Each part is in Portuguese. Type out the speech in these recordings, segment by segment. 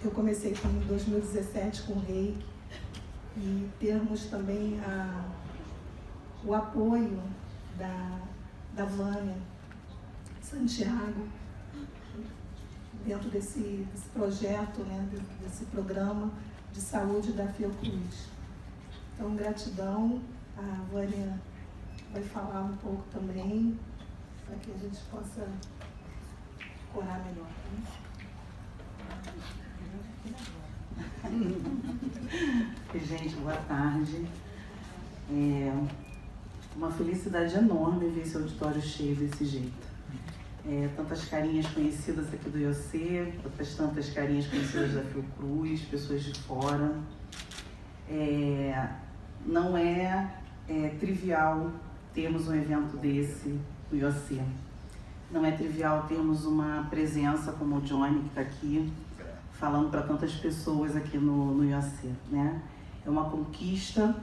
eu comecei em 2017 com o Reiki, e termos também o apoio da Vânia Santiago dentro desse projeto, né, desse programa de saúde da Fiocruz. Então, gratidão. A Vânia vai falar um pouco também, para que a gente possa orar melhor. Gente, boa tarde. Uma felicidade enorme ver esse auditório cheio desse jeito. Tantas carinhas conhecidas aqui do IOC, outras tantas carinhas conhecidas da Fiocruz, pessoas de fora. Não é trivial termos um evento desse no IOC. Não é trivial termos uma presença como o Johnny, que está aqui, falando para tantas pessoas aqui no IOC, né? É uma conquista,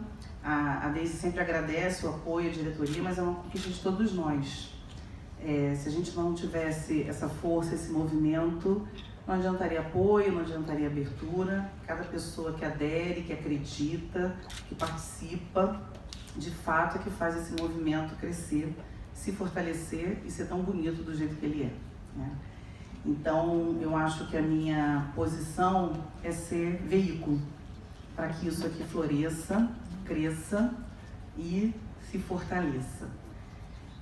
a Deise sempre agradece o apoio, a diretoria, mas é uma conquista de todos nós. Se a gente não tivesse essa força, esse movimento, não adiantaria apoio, não adiantaria abertura. Cada pessoa que adere, que acredita, que participa, de fato é que faz esse movimento crescer, se fortalecer e ser tão bonito do jeito que ele é, né? Então, eu acho que a minha posição é ser veículo para que isso aqui floresça, cresça e se fortaleça.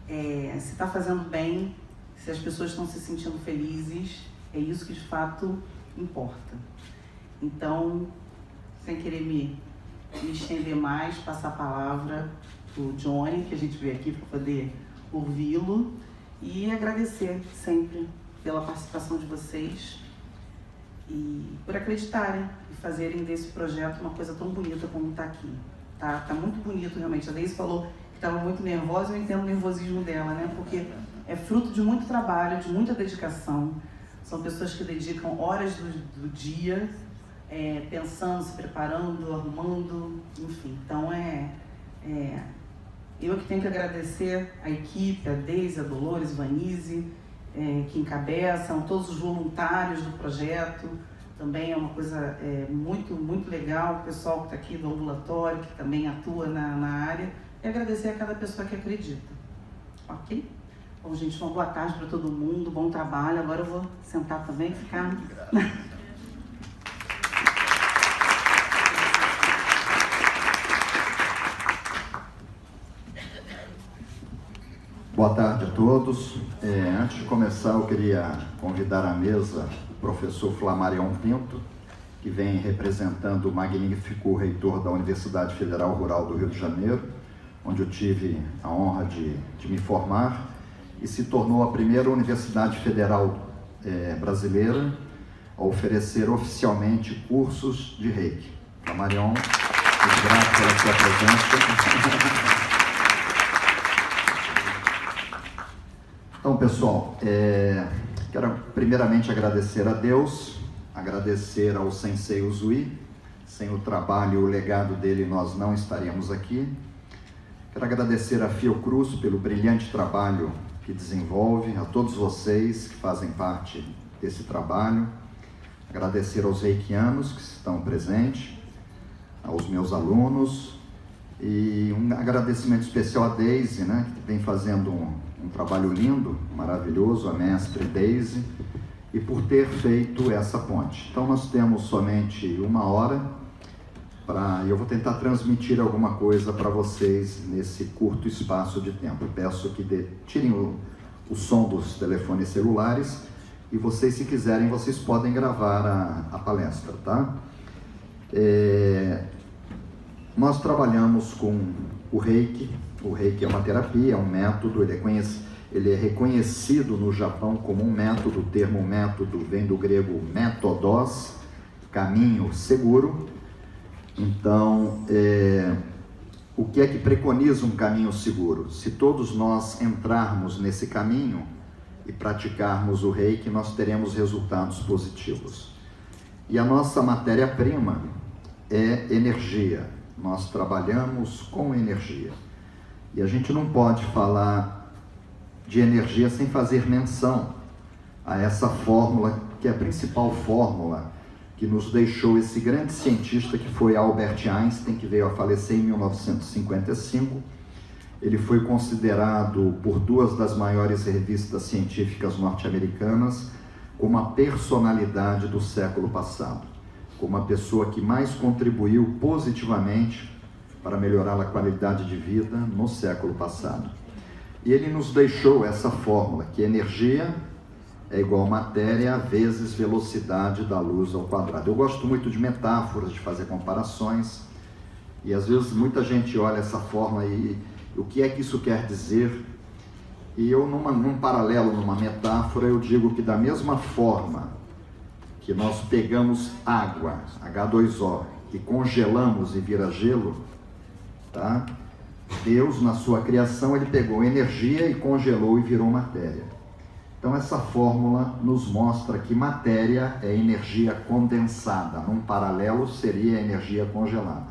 Se está fazendo bem, se as pessoas estão se sentindo felizes, é isso que de fato importa. Então, sem querer me estender mais, passar a palavra para o Johnny, que a gente veio aqui para poder ouvi-lo, e agradecer sempre pela participação de vocês e por acreditarem e fazerem desse projeto uma coisa tão bonita como está aqui. Tá muito bonito realmente. A Deise falou que estava muito nervosa, eu entendo o nervosismo dela, né? Porque é fruto de muito trabalho, de muita dedicação. São pessoas que dedicam horas do dia, pensando, se preparando, arrumando, enfim. Então eu que tenho que agradecer a equipe, a Deise, a Dolores, a Vanise, que encabeçam, todos os voluntários do projeto. Também é uma coisa muito, muito legal, o pessoal que está aqui do ambulatório, que também atua na área, e agradecer a cada pessoa que acredita. Ok? Bom, gente, uma boa tarde para todo mundo, bom trabalho. Agora eu vou sentar também e ficar... Boa tarde a todos. Antes de começar, eu queria convidar à mesa o professor Flamarion Pinto, que vem representando o magnífico reitor da Universidade Federal Rural do Rio de Janeiro, onde eu tive a honra de me formar, e se tornou a primeira universidade federal brasileira a oferecer oficialmente cursos de Reiki. Flamarion, muito grato pela sua presença. Então, pessoal, quero primeiramente agradecer a Deus, agradecer ao Sensei Usui. Sem o trabalho e o legado dele, nós não estaríamos aqui. Quero agradecer a Fiocruz pelo brilhante trabalho que desenvolve, a todos vocês que fazem parte desse trabalho. Agradecer aos reikianos que estão presentes, aos meus alunos, e um agradecimento especial à Deise, né, que vem fazendo um trabalho lindo, maravilhoso, a mestre Deise, e por ter feito essa ponte. Então nós temos somente 1 hora e eu vou tentar transmitir alguma coisa para vocês nesse curto espaço de tempo. Peço que tirem o som dos telefones celulares, e vocês, se quiserem, vocês podem gravar a palestra, tá? Nós trabalhamos com o Reiki. O Reiki é uma terapia, é um método, ele é reconhecido no Japão como um método. O termo método vem do grego métodos, caminho seguro. Então, o que é que preconiza um caminho seguro? Se todos nós entrarmos nesse caminho e praticarmos o Reiki, nós teremos resultados positivos. E a nossa matéria-prima é energia. Nós trabalhamos com energia. E a gente não pode falar de energia sem fazer menção a essa fórmula que é a principal fórmula que nos deixou esse grande cientista que foi Albert Einstein, que veio a falecer em 1955. Ele foi considerado por duas das maiores revistas científicas norte-americanas como a personalidade do século passado, como a pessoa que mais contribuiu positivamente para melhorar a qualidade de vida no século passado. E ele nos deixou essa fórmula, que energia é igual matéria vezes velocidade da luz ao quadrado. Eu gosto muito de metáforas, de fazer comparações, e às vezes muita gente olha essa fórmula e o que é que isso quer dizer? E eu, num paralelo, numa metáfora, eu digo que da mesma forma que nós pegamos água, H2O, e congelamos e vira gelo, tá? Deus, na sua criação, ele pegou energia e congelou e virou matéria. Então essa fórmula nos mostra que matéria é energia condensada, num paralelo seria energia congelada.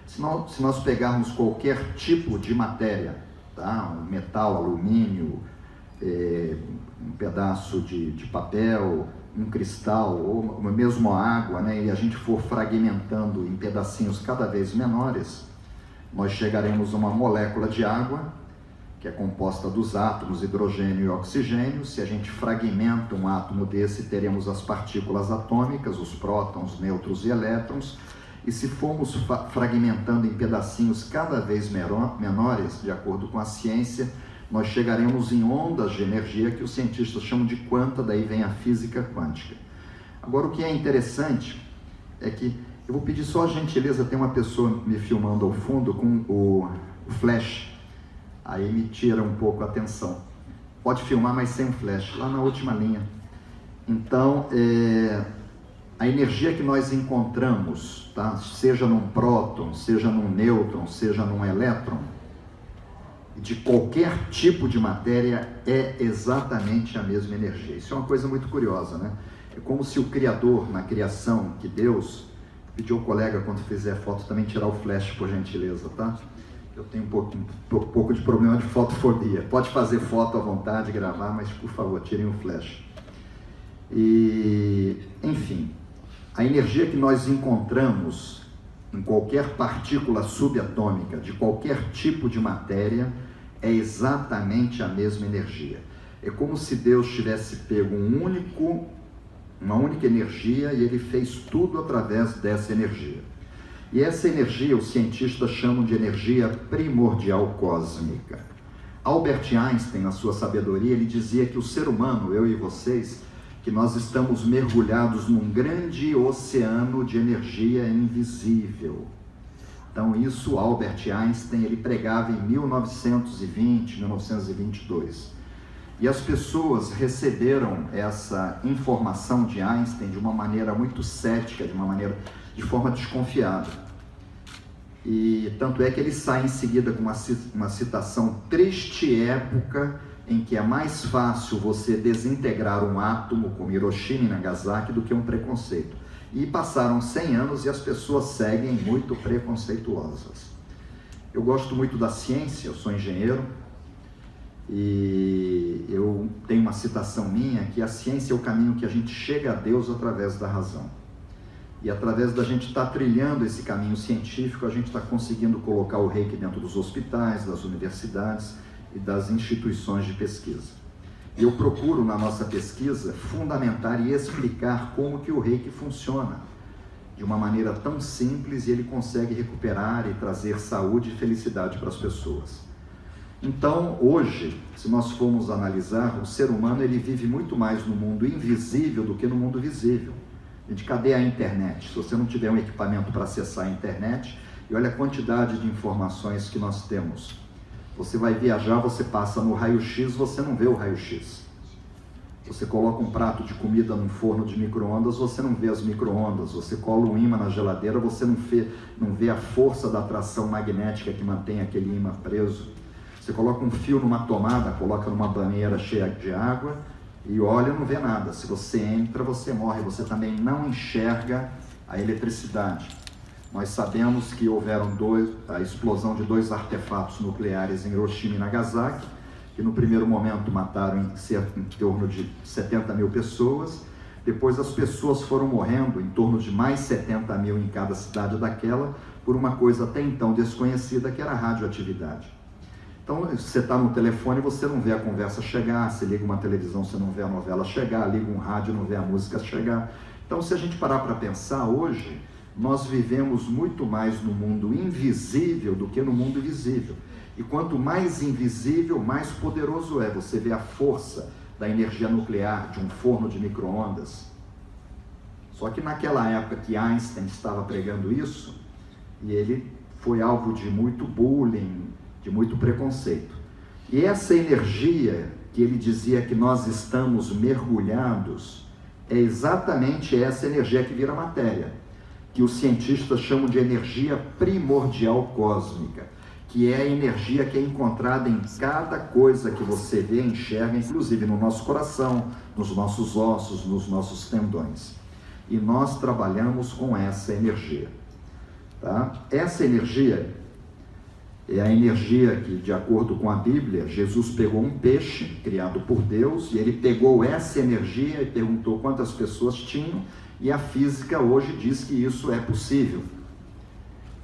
Se nós pegarmos qualquer tipo de matéria, tá? Um metal, alumínio, um pedaço de papel, um cristal, ou mesmo a água, né? E a gente for fragmentando em pedacinhos cada vez menores, nós chegaremos a uma molécula de água, que é composta dos átomos hidrogênio e oxigênio. Se a gente fragmenta um átomo desse, teremos as partículas atômicas, os prótons, nêutrons e elétrons. E se formos fragmentando em pedacinhos cada vez menores, de acordo com a ciência, nós chegaremos em ondas de energia que os cientistas chamam de quanta, daí vem a física quântica. Agora, o que é interessante é que, eu vou pedir só a gentileza, tem uma pessoa me filmando ao fundo com o flash, aí me tira um pouco a atenção. Pode filmar, mas sem o flash, lá na última linha. Então, a energia que nós encontramos, tá? Seja num próton, seja num nêutron, seja num elétron, de qualquer tipo de matéria, é exatamente a mesma energia. Isso é uma coisa muito curiosa, né? É como se o Criador, na criação, que Deus, pediu ao colega, quando fizer foto, também tirar o flash, por gentileza, tá? Eu tenho um pouco de problema de fotofobia. Pode fazer foto à vontade, gravar, mas, por favor, tirem o flash. E, enfim, a energia que nós encontramos em qualquer partícula subatômica, de qualquer tipo de matéria, é exatamente a mesma energia. É como se Deus tivesse pego uma única energia e ele fez tudo através dessa energia. E essa energia os cientistas chamam de energia primordial cósmica. Albert Einstein, na sua sabedoria, ele dizia que o ser humano, eu e vocês, que nós estamos mergulhados num grande oceano de energia invisível. Então isso Albert Einstein, ele pregava em 1920, 1922. E as pessoas receberam essa informação de Einstein de uma maneira muito cética, de forma desconfiada. E tanto é que ele sai em seguida com uma citação: triste época em que é mais fácil você desintegrar um átomo como Hiroshima e Nagasaki do que um preconceito. E passaram 100 anos e as pessoas seguem muito preconceituosas. Eu gosto muito da ciência, eu sou engenheiro, e eu tenho uma citação minha que a ciência é o caminho que a gente chega a Deus através da razão. E através da gente estar trilhando esse caminho científico, a gente está conseguindo colocar o reiki dentro dos hospitais, das universidades e das instituições de pesquisa. Eu procuro, na nossa pesquisa, fundamentar e explicar como que o reiki funciona de uma maneira tão simples, e ele consegue recuperar e trazer saúde e felicidade para as pessoas. Então, hoje, se nós formos analisar, o ser humano ele vive muito mais no mundo invisível do que no mundo visível. Gente, cadê a internet? Se você não tiver um equipamento para acessar a internet, e olha a quantidade de informações que nós temos. Você vai viajar, você passa no raio-x, você não vê o raio-x. Você coloca um prato de comida num forno de micro-ondas, você não vê as micro-ondas. Você cola um ímã na geladeira, você não vê a força da atração magnética que mantém aquele ímã preso. Você coloca um fio numa tomada, coloca numa banheira cheia de água e olha, não vê nada. Se você entra, você morre. Você também não enxerga a eletricidade. Nós sabemos que houveram a explosão de 2 artefatos nucleares em Hiroshima e Nagasaki, que no primeiro momento mataram em torno de 70 mil pessoas. Depois as pessoas foram morrendo, em torno de mais 70 mil em cada cidade daquela, por uma coisa até então desconhecida, que era a radioatividade. Então, você está no telefone, você não vê a conversa chegar, você liga uma televisão, você não vê a novela chegar, liga um rádio, não vê a música chegar. Então, se a gente parar para pensar hoje, nós vivemos muito mais no mundo invisível do que no mundo visível. E quanto mais invisível, mais poderoso é. Você vê a força da energia nuclear, de um forno de micro-ondas. Só que naquela época que Einstein estava pregando isso, e ele foi alvo de muito bullying, de muito preconceito. E essa energia que ele dizia que nós estamos mergulhados, é exatamente essa energia que vira matéria, que os cientistas chamam de energia primordial cósmica, que é a energia que é encontrada em cada coisa que você vê e enxerga, inclusive no nosso coração, nos nossos ossos, nos nossos tendões. E nós trabalhamos com essa energia. Tá? Essa energia é a energia que, de acordo com a Bíblia, Jesus pegou um peixe criado por Deus, e ele pegou essa energia e perguntou quantas pessoas tinham, e a física hoje diz que isso é possível.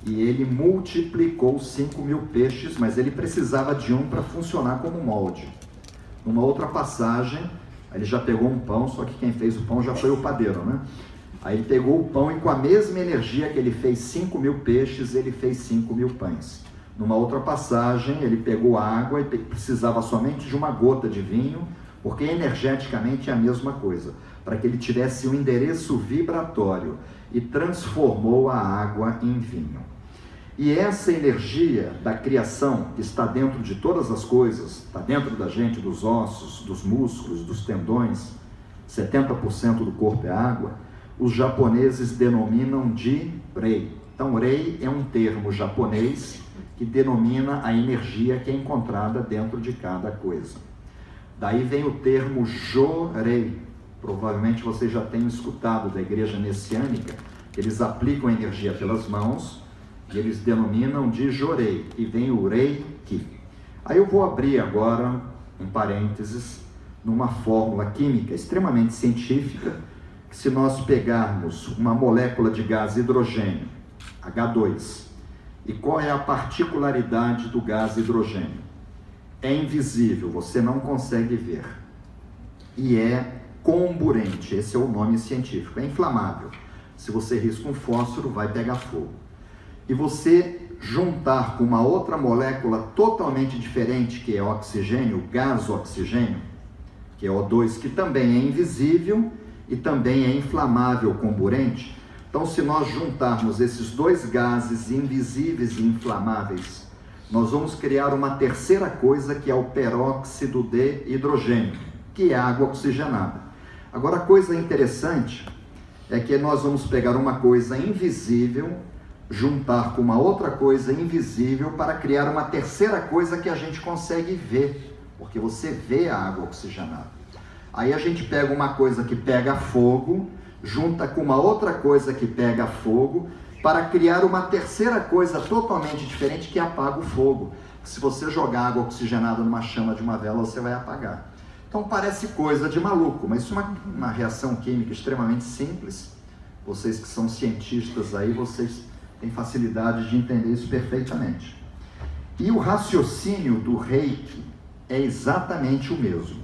E ele multiplicou 5.000 peixes, mas ele precisava de um para funcionar como molde. Numa outra passagem, ele já pegou um pão, só que quem fez o pão já foi o padeiro, né? Aí ele pegou o pão e com a mesma energia que ele fez 5.000 peixes, ele fez 5.000 pães. Numa outra passagem, ele pegou água e precisava somente de uma gota de vinho, porque energeticamente é a mesma coisa, para que ele tivesse um endereço vibratório, e transformou a água em vinho. E essa energia da criação, que está dentro de todas as coisas, está dentro da gente, dos ossos, dos músculos, dos tendões, 70% do corpo é água, os japoneses denominam de Rei. Então, Rei é um termo japonês que denomina a energia que é encontrada dentro de cada coisa. Daí vem o termo Jorei. Provavelmente vocês já tenham escutado da igreja messiânica, que eles aplicam a energia pelas mãos, e eles denominam de Jorei, e vem o Reiki. Aí eu vou abrir agora um parênteses numa fórmula química extremamente científica, que se nós pegarmos uma molécula de gás hidrogênio, H2, e qual é a particularidade do gás hidrogênio? É invisível, você não consegue ver, e é comburente, esse é o nome científico, é inflamável. Se você risca um fósforo, vai pegar fogo. E você juntar com uma outra molécula totalmente diferente, que é oxigênio, gás oxigênio, que é O2, que também é invisível e também é inflamável, comburente. Então, se nós juntarmos esses dois gases invisíveis e inflamáveis, nós vamos criar uma terceira coisa, que é o peróxido de hidrogênio, que é água oxigenada. Agora, a coisa interessante é que nós vamos pegar uma coisa invisível, juntar com uma outra coisa invisível para criar uma terceira coisa que a gente consegue ver, porque você vê a água oxigenada. Aí a gente pega uma coisa que pega fogo, junta com uma outra coisa que pega fogo, para criar uma terceira coisa totalmente diferente que apaga o fogo. Se você jogar água oxigenada numa chama de uma vela, você vai apagar. Então parece coisa de maluco, mas isso é uma reação química extremamente simples. Vocês que são cientistas aí, vocês têm facilidade de entender isso perfeitamente. E o raciocínio do Reiki é exatamente o mesmo.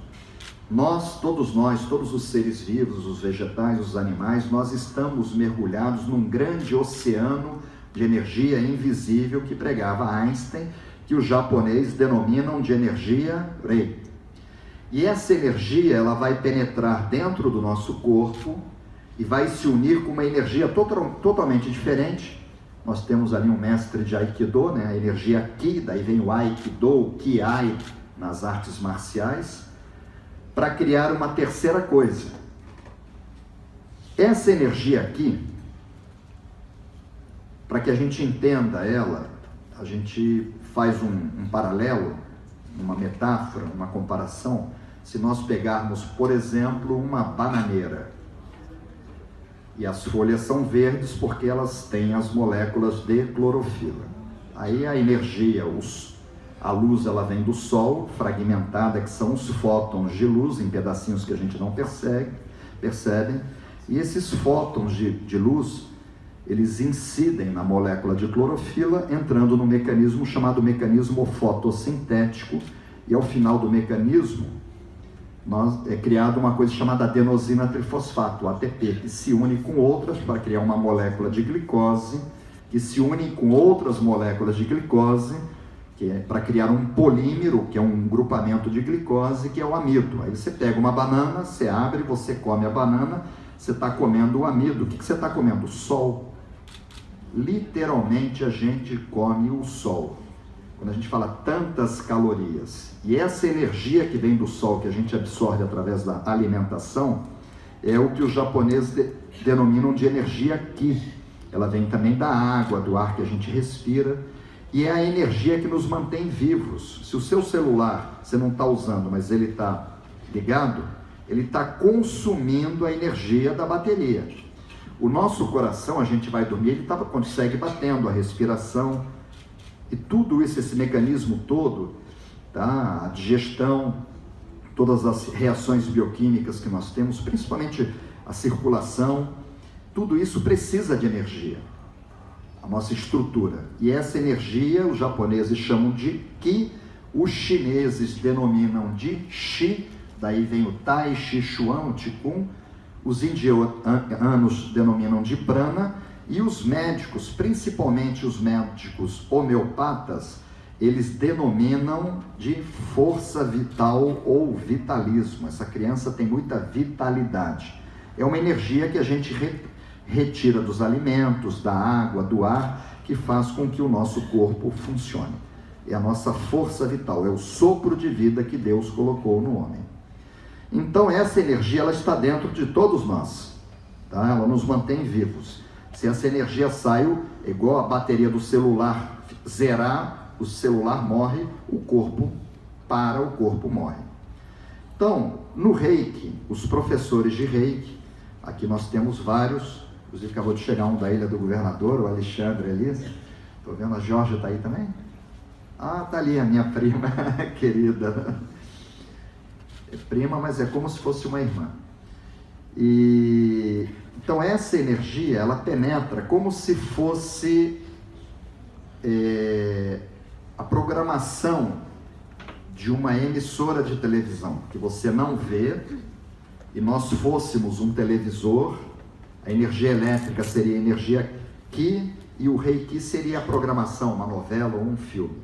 Todos os seres vivos, os vegetais, os animais, nós estamos mergulhados num grande oceano de energia invisível que pregava Einstein, que os japoneses denominam de energia Rei. E essa energia, ela vai penetrar dentro do nosso corpo e vai se unir com uma energia totalmente diferente. Nós temos ali um mestre de Aikido, né? A energia Ki, daí vem o Aikido, o Ki-Ai nas artes marciais, para criar uma terceira coisa. Essa energia aqui, para que a gente entenda ela, a gente faz um paralelo, uma metáfora, uma comparação. Se nós pegarmos, por exemplo, uma bananeira, e as folhas são verdes porque elas têm as moléculas de clorofila. Aí a energia, a luz, ela vem do sol, fragmentada, que são os fótons de luz, em pedacinhos que a gente não percebem? E esses fótons de luz, eles incidem na molécula de clorofila, entrando no mecanismo chamado mecanismo fotossintético, e ao final do mecanismo, é criada uma coisa chamada adenosina trifosfato, ATP, que se une com outras para criar uma molécula de glicose, que se une com outras moléculas de glicose, que é para criar um polímero, que é um grupamento de glicose, que é o amido. Aí você pega uma banana, você abre, você come a banana, você está comendo o amido. O que você está comendo? Sol. Literalmente a gente come o sol. Quando a gente fala tantas calorias, e essa energia que vem do sol, que a gente absorve através da alimentação, é o que os japoneses denominam de energia Ki. Ela vem também da água, do ar que a gente respira, e é a energia que nos mantém vivos. Se o seu celular você não está usando, mas ele está ligado, ele está consumindo a energia da bateria. O nosso coração, a gente vai dormir, ele consegue batendo, a respiração, e tudo isso, esse mecanismo todo, tá? A digestão, todas as reações bioquímicas que nós temos, principalmente a circulação, tudo isso precisa de energia, a nossa estrutura. E essa energia os japoneses chamam de Ki, os chineses denominam de Shi, daí vem o Tai, Chi, Chuan, o Qigong, os indianos denominam de Prana, e os médicos, principalmente os médicos homeopatas, eles denominam de força vital ou vitalismo. Essa criança tem muita vitalidade. É uma energia que a gente retira dos alimentos, da água, do ar, que faz com que o nosso corpo funcione. É a nossa força vital, é o sopro de vida que Deus colocou no homem. Então essa energia, ela está dentro de todos nós, tá? Ela nos mantém vivos. Se essa energia sai, é igual a bateria do celular zerar, o celular morre, o corpo para, o corpo morre. Então, no Reiki, os professores de Reiki, aqui nós temos vários, inclusive acabou de chegar um da Ilha do Governador, o Alexandre ali, estou vendo a Jorge está aí também? Ah, está ali a minha prima querida, é prima, mas é como se fosse uma irmã. E então essa energia, ela penetra como se fosse a programação de uma emissora de televisão, que você não vê, e nós fôssemos um televisor, a energia elétrica seria a energia Ki, e o Reiki seria a programação, uma novela ou um filme.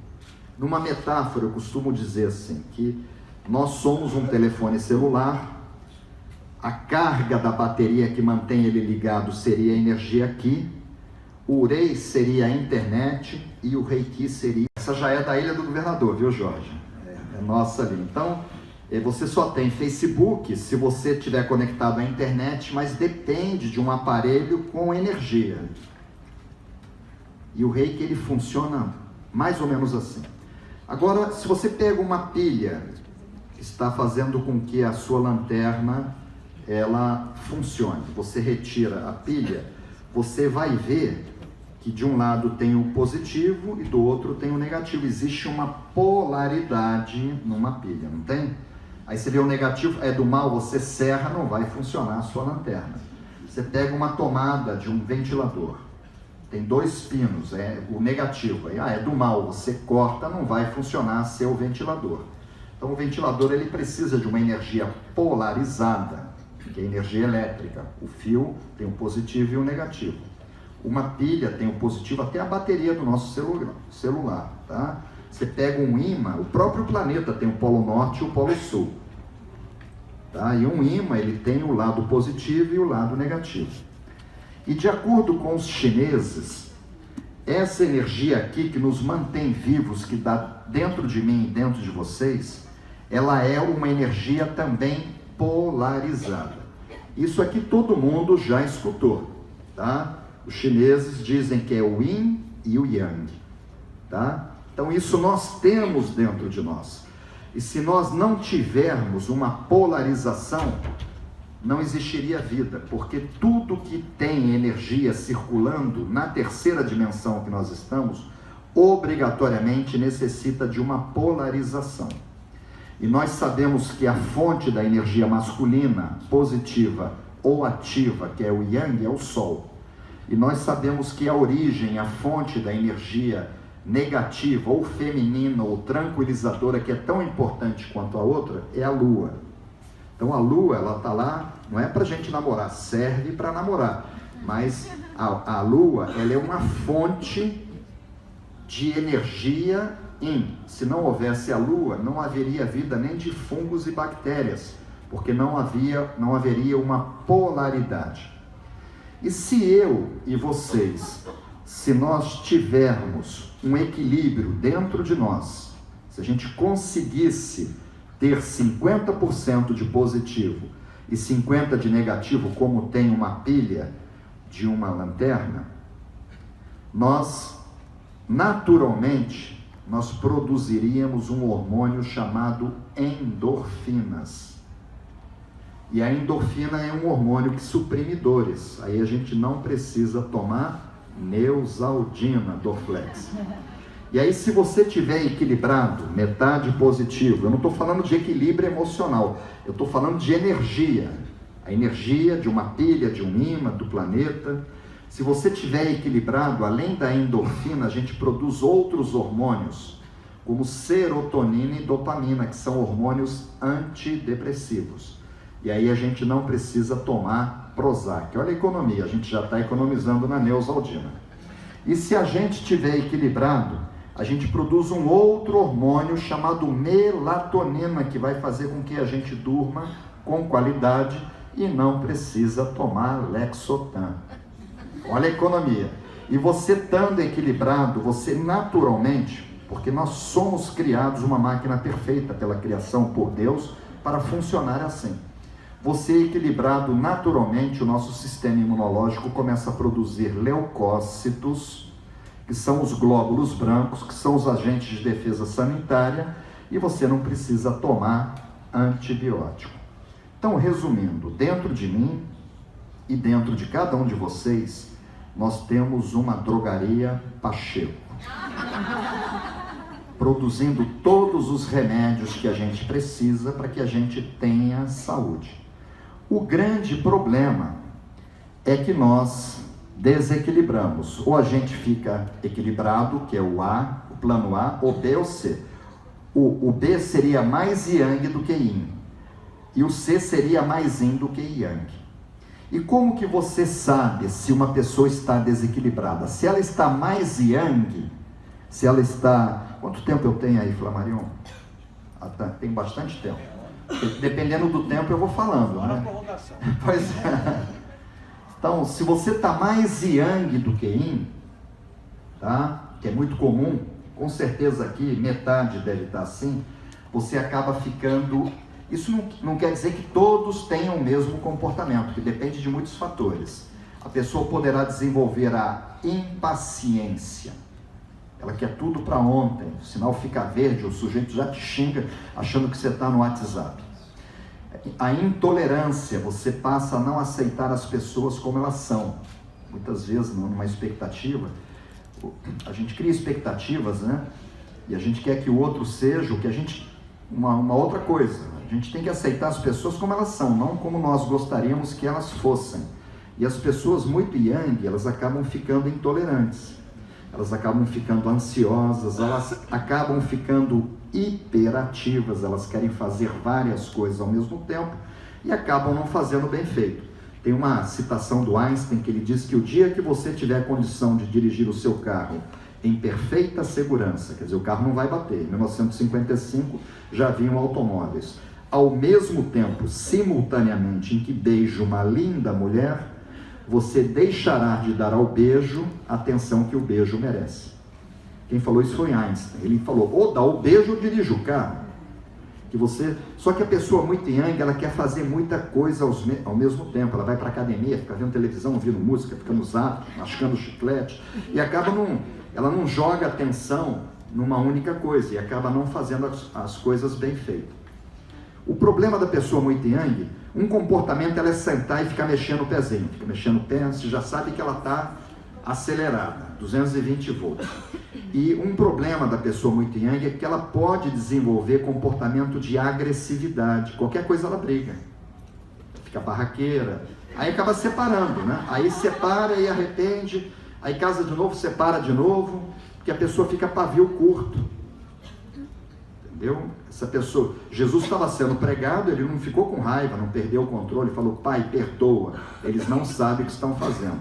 Numa metáfora, eu costumo dizer assim, que nós somos um telefone celular, a carga da bateria que mantém ele ligado seria a energia Ki, o Rei seria a internet e o Reiki seria... Essa já é da Ilha do Governador, viu, Jorge? É nossa ali. Então, você só tem Facebook se você estiver conectado à internet, mas depende de um aparelho com energia. E o Reiki, ele funciona mais ou menos assim. Agora, se você pega uma pilha que está fazendo com que a sua lanterna ela funcione, você retira a pilha, você vai ver que de um lado tem o positivo e do outro tem o negativo. Existe uma polaridade numa pilha, não tem? Aí você vê o negativo, é do mal, você serra, não vai funcionar a sua lanterna. Você pega uma tomada de um ventilador, tem dois pinos, é o negativo, aí, é do mal, você corta, não vai funcionar seu ventilador. Então o ventilador, ele precisa de uma energia polarizada, que é a energia elétrica. O fio tem o positivo e o negativo. Uma pilha tem o positivo, até a bateria do nosso celular, tá? Você pega um ímã, o próprio planeta tem o polo norte e o polo sul, tá? E um ímã, ele tem o lado positivo e o lado negativo. E de acordo com os chineses, essa energia aqui que nos mantém vivos, que dá dentro de mim e dentro de vocês, ela é uma energia também polarizada. Isso aqui todo mundo já escutou, tá? Os chineses dizem que é o Yin e o Yang, tá? Então isso nós temos dentro de nós. E se nós não tivermos uma polarização, não existiria vida, porque tudo que tem energia circulando na terceira dimensão que nós estamos, obrigatoriamente necessita de uma polarização. E nós sabemos que a fonte da energia masculina positiva ou ativa, que é o Yang, é o Sol. E nós sabemos que a origem, a fonte da energia negativa, ou feminina, ou tranquilizadora, que é tão importante quanto a outra, é a Lua. Então a Lua, ela está lá, não é para a gente namorar, serve para namorar. Mas a Lua, ela é uma fonte de energia. Se não houvesse a Lua, não haveria vida nem de fungos e bactérias, porque não haveria uma polaridade. E se eu e vocês, se nós tivermos um equilíbrio dentro de nós, se a gente conseguisse ter 50% de positivo e 50% de negativo, como tem uma pilha de uma lanterna, nós, naturalmente, nós produziríamos um hormônio chamado endorfinas. E a endorfina é um hormônio que suprime dores. Aí a gente não precisa tomar Neosaldina, Dorflex. E aí, se você tiver equilibrado, metade positivo, eu não estou falando de equilíbrio emocional, eu estou falando de energia. A energia de uma pilha, de um ímã, do planeta. Se você tiver equilibrado, além da endorfina, a gente produz outros hormônios, como serotonina e dopamina, que são hormônios antidepressivos. E aí a gente não precisa tomar Prozac. Olha a economia, a gente já está economizando na Neosaldina. E se a gente estiver equilibrado, a gente produz um outro hormônio chamado melatonina, que vai fazer com que a gente durma com qualidade e não precisa tomar Lexotan. Olha a economia. E você estando equilibrado, você naturalmente, porque nós somos criados uma máquina perfeita pela criação por Deus para funcionar assim. Você equilibrado naturalmente, o nosso sistema imunológico começa a produzir leucócitos, que são os glóbulos brancos, que são os agentes de defesa sanitária, e você não precisa tomar antibiótico. Então, resumindo, dentro de mim e dentro de cada um de vocês, nós temos uma drogaria Pacheco, produzindo todos os remédios que a gente precisa para que a gente tenha saúde. O grande problema é que nós desequilibramos. Ou a gente fica equilibrado, que é o A, o plano A, ou B ou C. O B seria mais Yang do que Yin. E o C seria mais Yin do que Yang. E como que você sabe se uma pessoa está desequilibrada? Se ela está mais Yang, se ela está... Quanto tempo eu tenho aí, Flamarion? Tem bastante tempo. Dependendo do tempo eu vou falando, né? Pois é. Então, se você está mais Yang do que Yin, tá? Que é muito comum, com certeza aqui metade deve estar assim, você acaba ficando... Isso não quer dizer que todos tenham o mesmo comportamento, que depende de muitos fatores. A pessoa poderá desenvolver a impaciência. Ela quer tudo para ontem, o sinal fica verde, o sujeito já te xinga achando que você está no WhatsApp. A intolerância, você passa a não aceitar as pessoas como elas são. Muitas vezes, numa expectativa, a gente cria expectativas, né? E a gente quer que o outro seja o que a gente... Uma outra coisa, a gente tem que aceitar as pessoas como elas são, não como nós gostaríamos que elas fossem. E as pessoas muito Yang, elas acabam ficando intolerantes. Elas acabam ficando ansiosas, elas acabam ficando hiperativas, elas querem fazer várias coisas ao mesmo tempo e acabam não fazendo bem feito. Tem uma citação do Einstein que ele diz que o dia que você tiver condição de dirigir o seu carro em perfeita segurança, quer dizer, o carro não vai bater, em 1955 já haviam automóveis, ao mesmo tempo, simultaneamente, em que beija uma linda mulher, você deixará de dar ao beijo a atenção que o beijo merece. Quem falou isso foi Einstein. Ele falou, ou dá o beijo ou dirige o carro. Só que a pessoa muito Yang, ela quer fazer muita coisa ao mesmo tempo. Ela vai para a academia, fica vendo televisão, ouvindo música, fica no zap, mascando chiclete, e ela não joga atenção numa única coisa, e acaba não fazendo as coisas bem feitas. O problema da pessoa muito Yang, um comportamento ela é sentar e ficar mexendo o pezinho, fica mexendo o pé, você já sabe que ela está acelerada, 220 volts. E um problema da pessoa muito Yang é que ela pode desenvolver comportamento de agressividade, qualquer coisa ela briga, fica barraqueira, Aí acaba separando, né? Aí separa e arrepende, aí casa de novo, separa de novo, porque a pessoa fica pavio curto. Entendeu? Essa pessoa, Jesus estava sendo pregado, ele não ficou com raiva, não perdeu o controle, falou: Pai, perdoa, eles não sabem o que estão fazendo.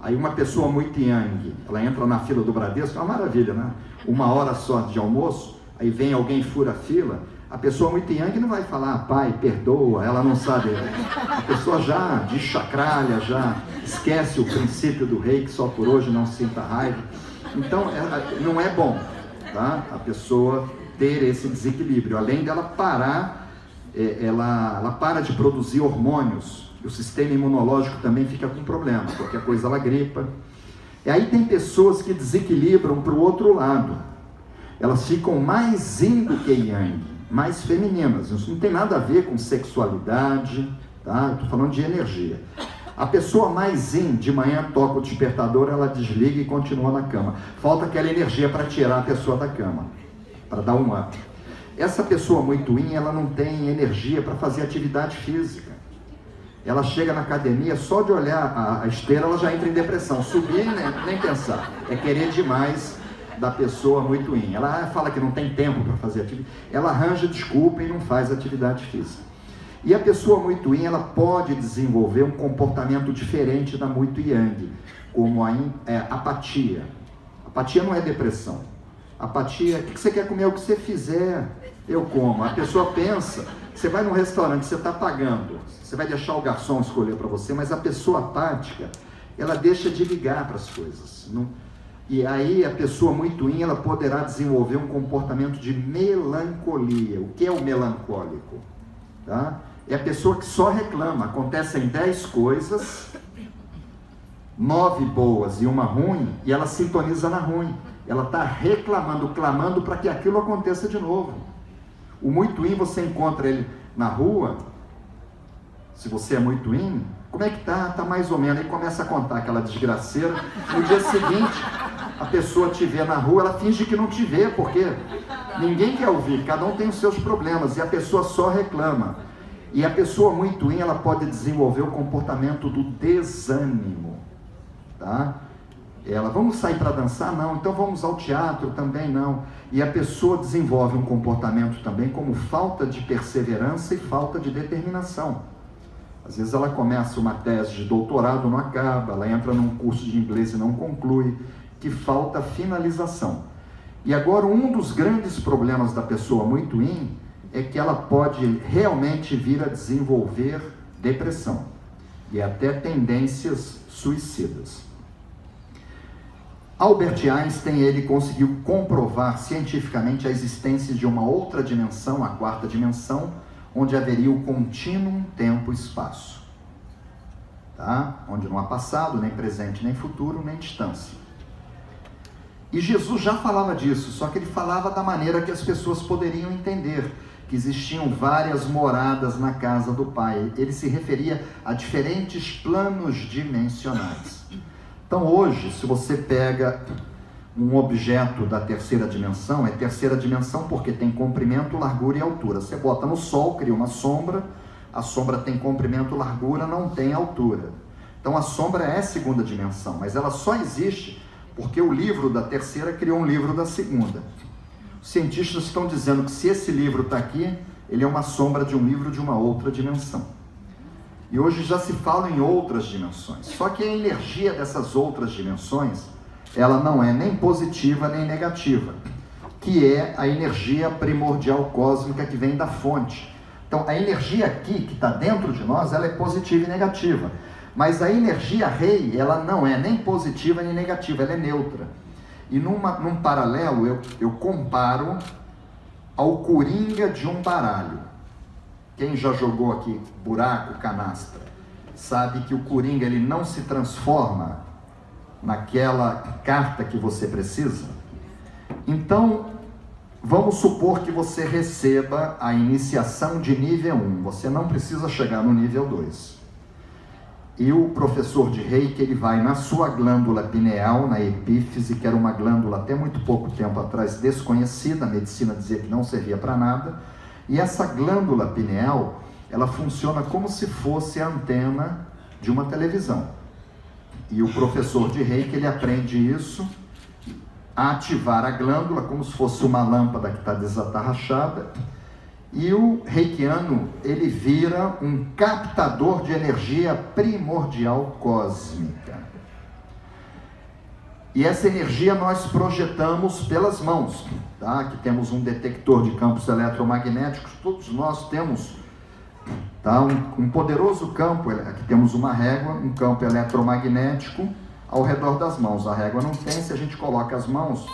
Aí uma pessoa muito yang, ela entra na fila do Bradesco, é uma maravilha, né? 1 hora só de almoço, aí vem alguém fura a fila, a pessoa muito yang não vai falar: Pai, perdoa, ela não sabe. A pessoa já deschacralha, já esquece o princípio do rei, que só por hoje não sinta raiva. Então, não é bom, tá? A pessoa ter esse desequilíbrio. Além dela parar, ela para de produzir hormônios, e o sistema imunológico também fica com problema, qualquer coisa ela gripa. E aí tem pessoas que desequilibram para o outro lado, elas ficam mais yin do que yang, mais femininas. Isso não tem nada a ver com sexualidade, tá? Eu estou falando de energia. A pessoa mais yin, de manhã toca o despertador, ela desliga e continua na cama. Falta aquela energia para tirar a pessoa da cama, para dar um up. Essa pessoa muito yin, ela não tem energia para fazer atividade física. Ela chega na academia, só de olhar a esteira, ela já entra em depressão. Subir, nem pensar. É querer demais da pessoa muito yin. Ela fala que não tem tempo para fazer atividade. Ela arranja desculpa e não faz atividade física. E a pessoa muito yin, ela pode desenvolver um comportamento diferente da muito yang, como a apatia. Apatia não é depressão. Apatia, o que você quer comer? O que você fizer, eu como. A pessoa pensa, você vai num restaurante, você está pagando, você vai deixar o garçom escolher para você, mas a pessoa apática, ela deixa de ligar para as coisas. E aí a pessoa muito yin, ela poderá desenvolver um comportamento de melancolia. O que é o melancólico? Tá? É a pessoa que só reclama. Acontecem 10 coisas, 9 boas e uma ruim, e ela sintoniza na ruim. Ela está reclamando, clamando para que aquilo aconteça de novo. O muito yin, você encontra ele na rua, se você é muito yin, como é que tá? Tá mais ou menos. Aí começa a contar aquela desgraceira. No dia seguinte, a pessoa te vê na rua, ela finge que não te vê, porque ninguém quer ouvir, cada um tem os seus problemas, e a pessoa só reclama. E a pessoa muito yin, ela pode desenvolver o comportamento do desânimo, tá? Ela, vamos sair para dançar? Não. Então vamos ao teatro? Também não. E a pessoa desenvolve um comportamento também como falta de perseverança e falta de determinação. Às vezes ela começa uma tese de doutorado, não acaba, ela entra num curso de inglês e não conclui, que falta finalização. E agora um dos grandes problemas da pessoa muito yin é que ela pode realmente vir a desenvolver depressão e até tendências suicidas. Albert Einstein, ele conseguiu comprovar cientificamente a existência de uma outra dimensão, a 4ª dimensão, onde haveria o contínuo tempo-espaço, tá? Onde não há passado, nem presente, nem futuro, nem distância. E Jesus já falava disso, só que ele falava da maneira que as pessoas poderiam entender, que existiam várias moradas na casa do Pai. Ele se referia a diferentes planos dimensionais. Então hoje, se você pega um objeto da 3ª dimensão, é 3ª dimensão porque tem comprimento, largura e altura. Você bota no sol, cria uma sombra, a sombra tem comprimento, largura, não tem altura. Então a sombra é 2ª dimensão, mas ela só existe porque o livro da 3ª criou um livro da 2ª. Os cientistas estão dizendo que se esse livro está aqui, ele é uma sombra de um livro de uma outra dimensão. E hoje já se fala em outras dimensões. Só que a energia dessas outras dimensões, ela não é nem positiva nem negativa, que é a energia primordial cósmica que vem da fonte. Então a energia aqui, que está dentro de nós, ela é positiva e negativa. Mas a energia rei, ela não é nem positiva nem negativa, ela é neutra. E num paralelo, eu comparo ao coringa de um baralho. Quem já jogou aqui buraco, canastra, sabe que o coringa, ele não se transforma naquela carta que você precisa. Então, vamos supor que você receba a iniciação de nível 1. Você não precisa chegar no nível 2. E o professor de Reiki, ele vai na sua glândula pineal, na epífise, que era uma glândula até muito pouco tempo atrás desconhecida, a medicina dizia que não servia para nada. E essa glândula pineal, ela funciona como se fosse a antena de uma televisão. E o professor de reiki, ele aprende isso, a ativar a glândula como se fosse uma lâmpada que está desatarrachada, e o reikiano, ele vira um captador de energia primordial cósmica. E essa energia nós projetamos pelas mãos, tá? Aqui temos um detector de campos eletromagnéticos, todos nós temos, tá? Um poderoso campo, aqui temos uma régua, um campo eletromagnético ao redor das mãos. A régua não tem, se a gente coloca as mãos,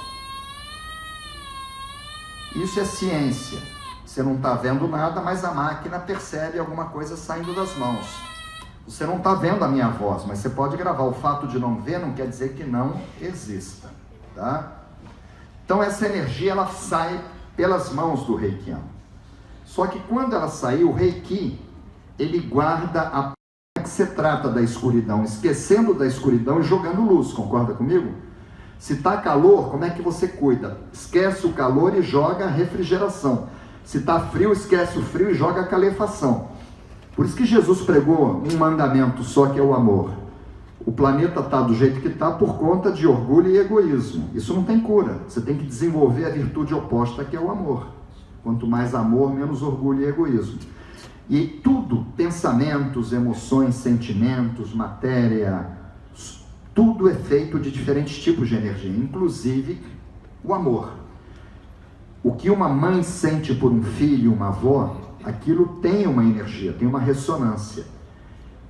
isso é ciência. Você não está vendo nada, mas a máquina percebe alguma coisa saindo das mãos. Você não está vendo a minha voz, mas você pode gravar. O fato de não ver não quer dizer que não exista, tá? Então essa energia, ela sai pelas mãos do reikiano. Só que quando ela sair, o reiki, ele guarda a que você trata da escuridão, esquecendo da escuridão e jogando luz, concorda comigo? Se está calor, como é que você cuida? Esquece o calor e joga a refrigeração. Se está frio, esquece o frio e joga a calefação. Por isso que Jesus pregou um mandamento só, que é o amor. O planeta está do jeito que está por conta de orgulho e egoísmo. Isso não tem cura. Você tem que desenvolver a virtude oposta, que é o amor. Quanto mais amor, menos orgulho e egoísmo. E tudo, pensamentos, emoções, sentimentos, matéria, tudo é feito de diferentes tipos de energia, inclusive o amor. O que uma mãe sente por um filho, uma avó, aquilo tem uma energia, tem uma ressonância.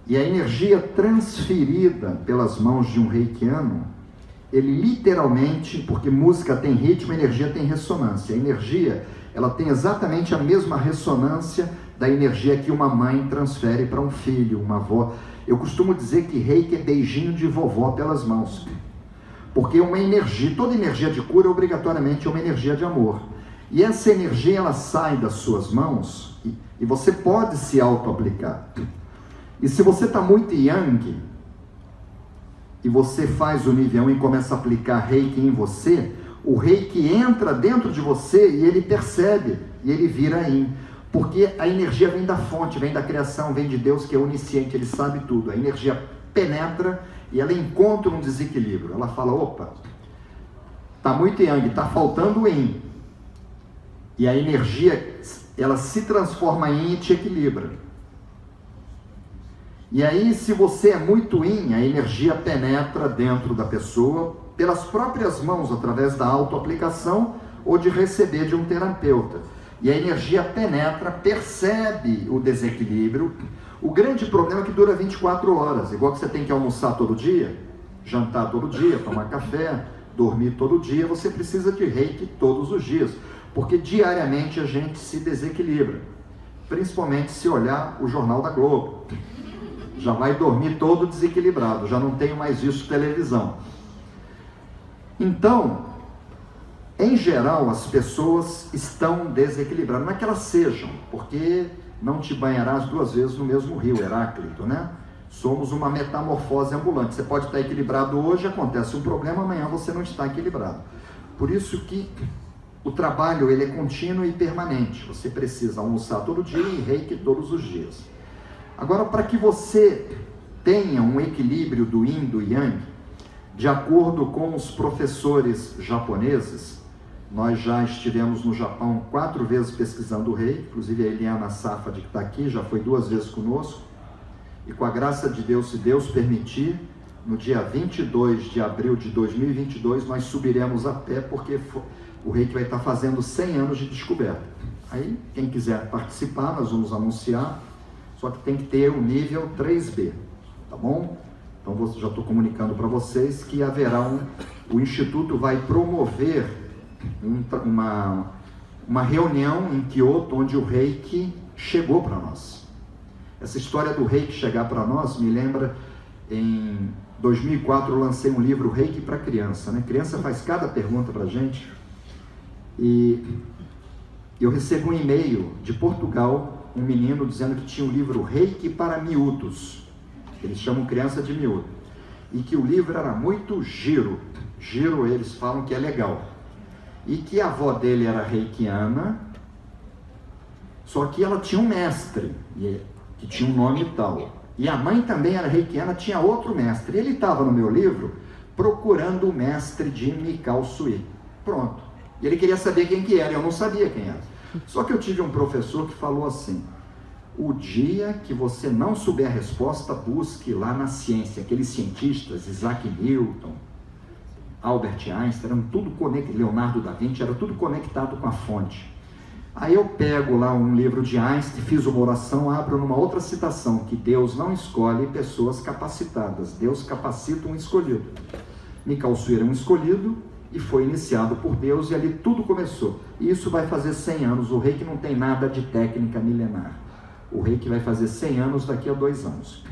E a energia transferida pelas mãos de um reikiano, ele literalmente, porque música tem ritmo, energia tem ressonância. A energia, ela tem exatamente a mesma ressonância da energia que uma mãe transfere para um filho, uma avó. Eu costumo dizer que reiki é beijinho de vovó pelas mãos. Porque uma energia, toda energia de cura obrigatoriamente é uma energia de amor. E essa energia, ela sai das suas mãos e você pode se auto-aplicar. E se você está muito yang e você faz o nível 1 e começa a aplicar reiki em você, o reiki entra dentro de você e ele percebe, e ele vira yin. Porque a energia vem da fonte, vem da criação, vem de Deus, que é onisciente, ele sabe tudo. A energia penetra e ela encontra um desequilíbrio. Ela fala, opa, está muito yang, está faltando o yin. E a energia, ela se transforma em yin e te equilibra. E aí, se você é muito yin, a energia penetra dentro da pessoa pelas próprias mãos, através da autoaplicação ou de receber de um terapeuta. E a energia penetra, percebe o desequilíbrio. O grande problema é que dura 24 horas, igual que você tem que almoçar todo dia, jantar todo dia, tomar café, dormir todo dia, você precisa de reiki todos os dias, porque diariamente a gente se desequilibra, principalmente se olhar o Jornal da Globo. Já vai dormir todo desequilibrado, já não tenho mais visto televisão. Então, em geral, as pessoas estão desequilibradas. Não é que elas sejam, porque não te banharás 2 vezes no mesmo rio, Heráclito, né? Somos uma metamorfose ambulante. Você pode estar equilibrado hoje, acontece um problema, amanhã você não está equilibrado. Por isso que o trabalho, ele é contínuo e permanente. Você precisa almoçar todo dia e reiki todos os dias. Agora, para que você tenha um equilíbrio do yin e do yang, de acordo com os professores japoneses, nós já estivemos no Japão 4 vezes pesquisando o reiki, inclusive a Eliana Safad, que está aqui, já foi 2 vezes conosco, e com a graça de Deus, se Deus permitir, no dia 22 de abril de 2022, nós subiremos a pé, porque o reiki vai estar fazendo 100 anos de descoberta. Aí, quem quiser participar, nós vamos anunciar, só que tem que ter o nível 3B, tá bom? Então, já estou comunicando para vocês que haverá o Instituto vai promover uma reunião em Kyoto, onde o reiki chegou para nós. Essa história do reiki chegar para nós me lembra, em 2004 eu lancei um livro, Reiki para Criança, né? Criança faz cada pergunta para a gente, e eu recebo um e-mail de Portugal, um menino dizendo que tinha um livro Reiki para miúdos, eles chamam criança de miúdo, e que o livro era muito giro, eles falam que é legal, e que a avó dele era reikiana, só que ela tinha um mestre, que tinha um nome tal, E a mãe também era reikiana, tinha outro mestre. Ele estava no meu livro procurando o mestre de Mikao Sui. Pronto. E ele queria saber quem que era, eu não sabia quem era. Só que eu tive um professor que falou assim: o dia que você não souber a resposta, busque lá na ciência. Aqueles cientistas, Isaac Newton, Albert Einstein, eram tudo conectado, Leonardo da Vinci, era tudo conectado com a fonte. Aí eu pego lá um livro de Einstein, fiz uma oração, abro numa outra citação, que Deus não escolhe pessoas capacitadas, Deus capacita um escolhido. Mikao Sui era um escolhido e foi iniciado por Deus, e ali tudo começou. E isso vai fazer 100 anos, o reiki não tem nada de técnica milenar. O reiki vai fazer 100 anos daqui a 2 anos.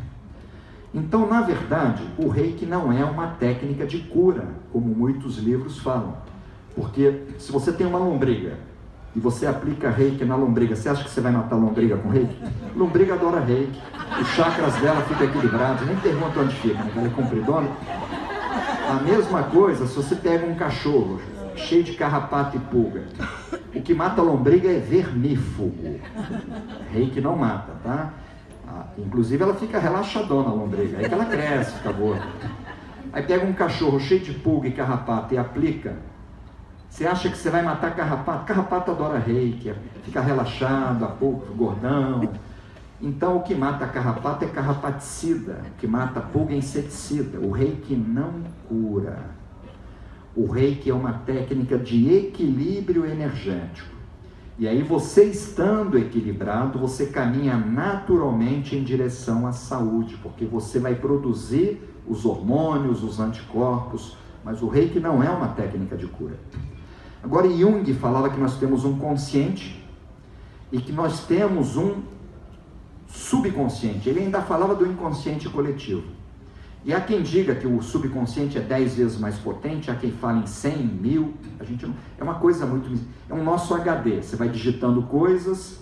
Então, na verdade, o reiki não é uma técnica de cura, como muitos livros falam. Porque se você tem uma lombriga, e você aplica reiki na lombriga, você acha que você vai matar a lombriga com reiki? Lombriga adora reiki, os chakras dela ficam equilibrados, nem pergunta onde fica, né? Ela é compridona. A mesma coisa se você pega um cachorro cheio de carrapato e pulga. O que mata a lombriga é vermífugo. Reiki não mata, tá? Inclusive ela fica relaxadona, a lombriga, aí que ela cresce, fica gorda. Aí pega um cachorro cheio de pulga e carrapato e aplica. Você acha que você vai matar carrapato? Carrapato adora reiki, fica relaxado, a pouco, gordão. Então o que mata carrapato é carrapaticida, o que mata pulga é inseticida. O reiki não cura. O reiki é uma técnica de equilíbrio energético. E aí você estando equilibrado, você caminha naturalmente em direção à saúde, porque você vai produzir os hormônios, os anticorpos, mas o reiki não é uma técnica de cura. Agora, Jung falava que nós temos um consciente e que nós temos um subconsciente. Ele ainda falava do inconsciente coletivo. E há quem diga que o subconsciente é 10 vezes mais potente, há quem fala em 100, 1000. A gente não, é uma coisa muito... É um nosso HD. Você vai digitando coisas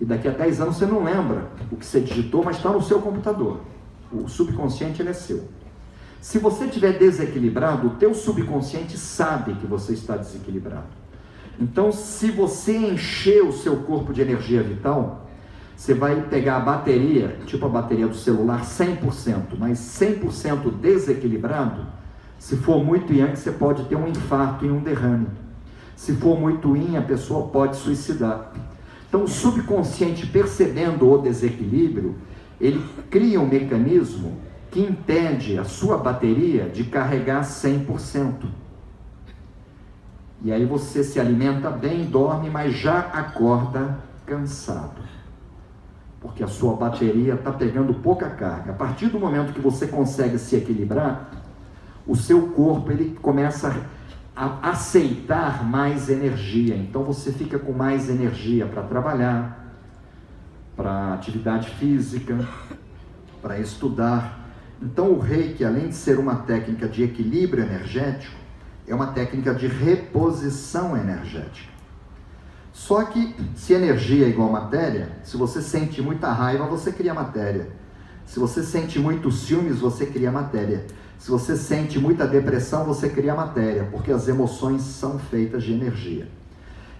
e daqui a 10 anos você não lembra o que você digitou, mas está no seu computador. O subconsciente, ele é seu. Se você estiver desequilibrado, o teu subconsciente sabe que você está desequilibrado. Então, se você encher o seu corpo de energia vital, você vai pegar a bateria, tipo a bateria do celular, 100%, mas 100% desequilibrado. Se for muito yang, você pode ter um infarto e um derrame. Se for muito yin, a pessoa pode suicidar. Então, o subconsciente, percebendo o desequilíbrio, ele cria um mecanismo que impede a sua bateria de carregar 100%. E aí você se alimenta bem, dorme, mas já acorda cansado. Porque a sua bateria está pegando pouca carga. A partir do momento que você consegue se equilibrar, o seu corpo ele começa a aceitar mais energia. Então você fica com mais energia para trabalhar, para atividade física, para estudar. Então o reiki, além de ser uma técnica de equilíbrio energético, é uma técnica de reposição energética. Só que se energia é igual matéria, se você sente muita raiva, você cria matéria. Se você sente muitos ciúmes, você cria matéria. Se você sente muita depressão, você cria matéria, porque as emoções são feitas de energia.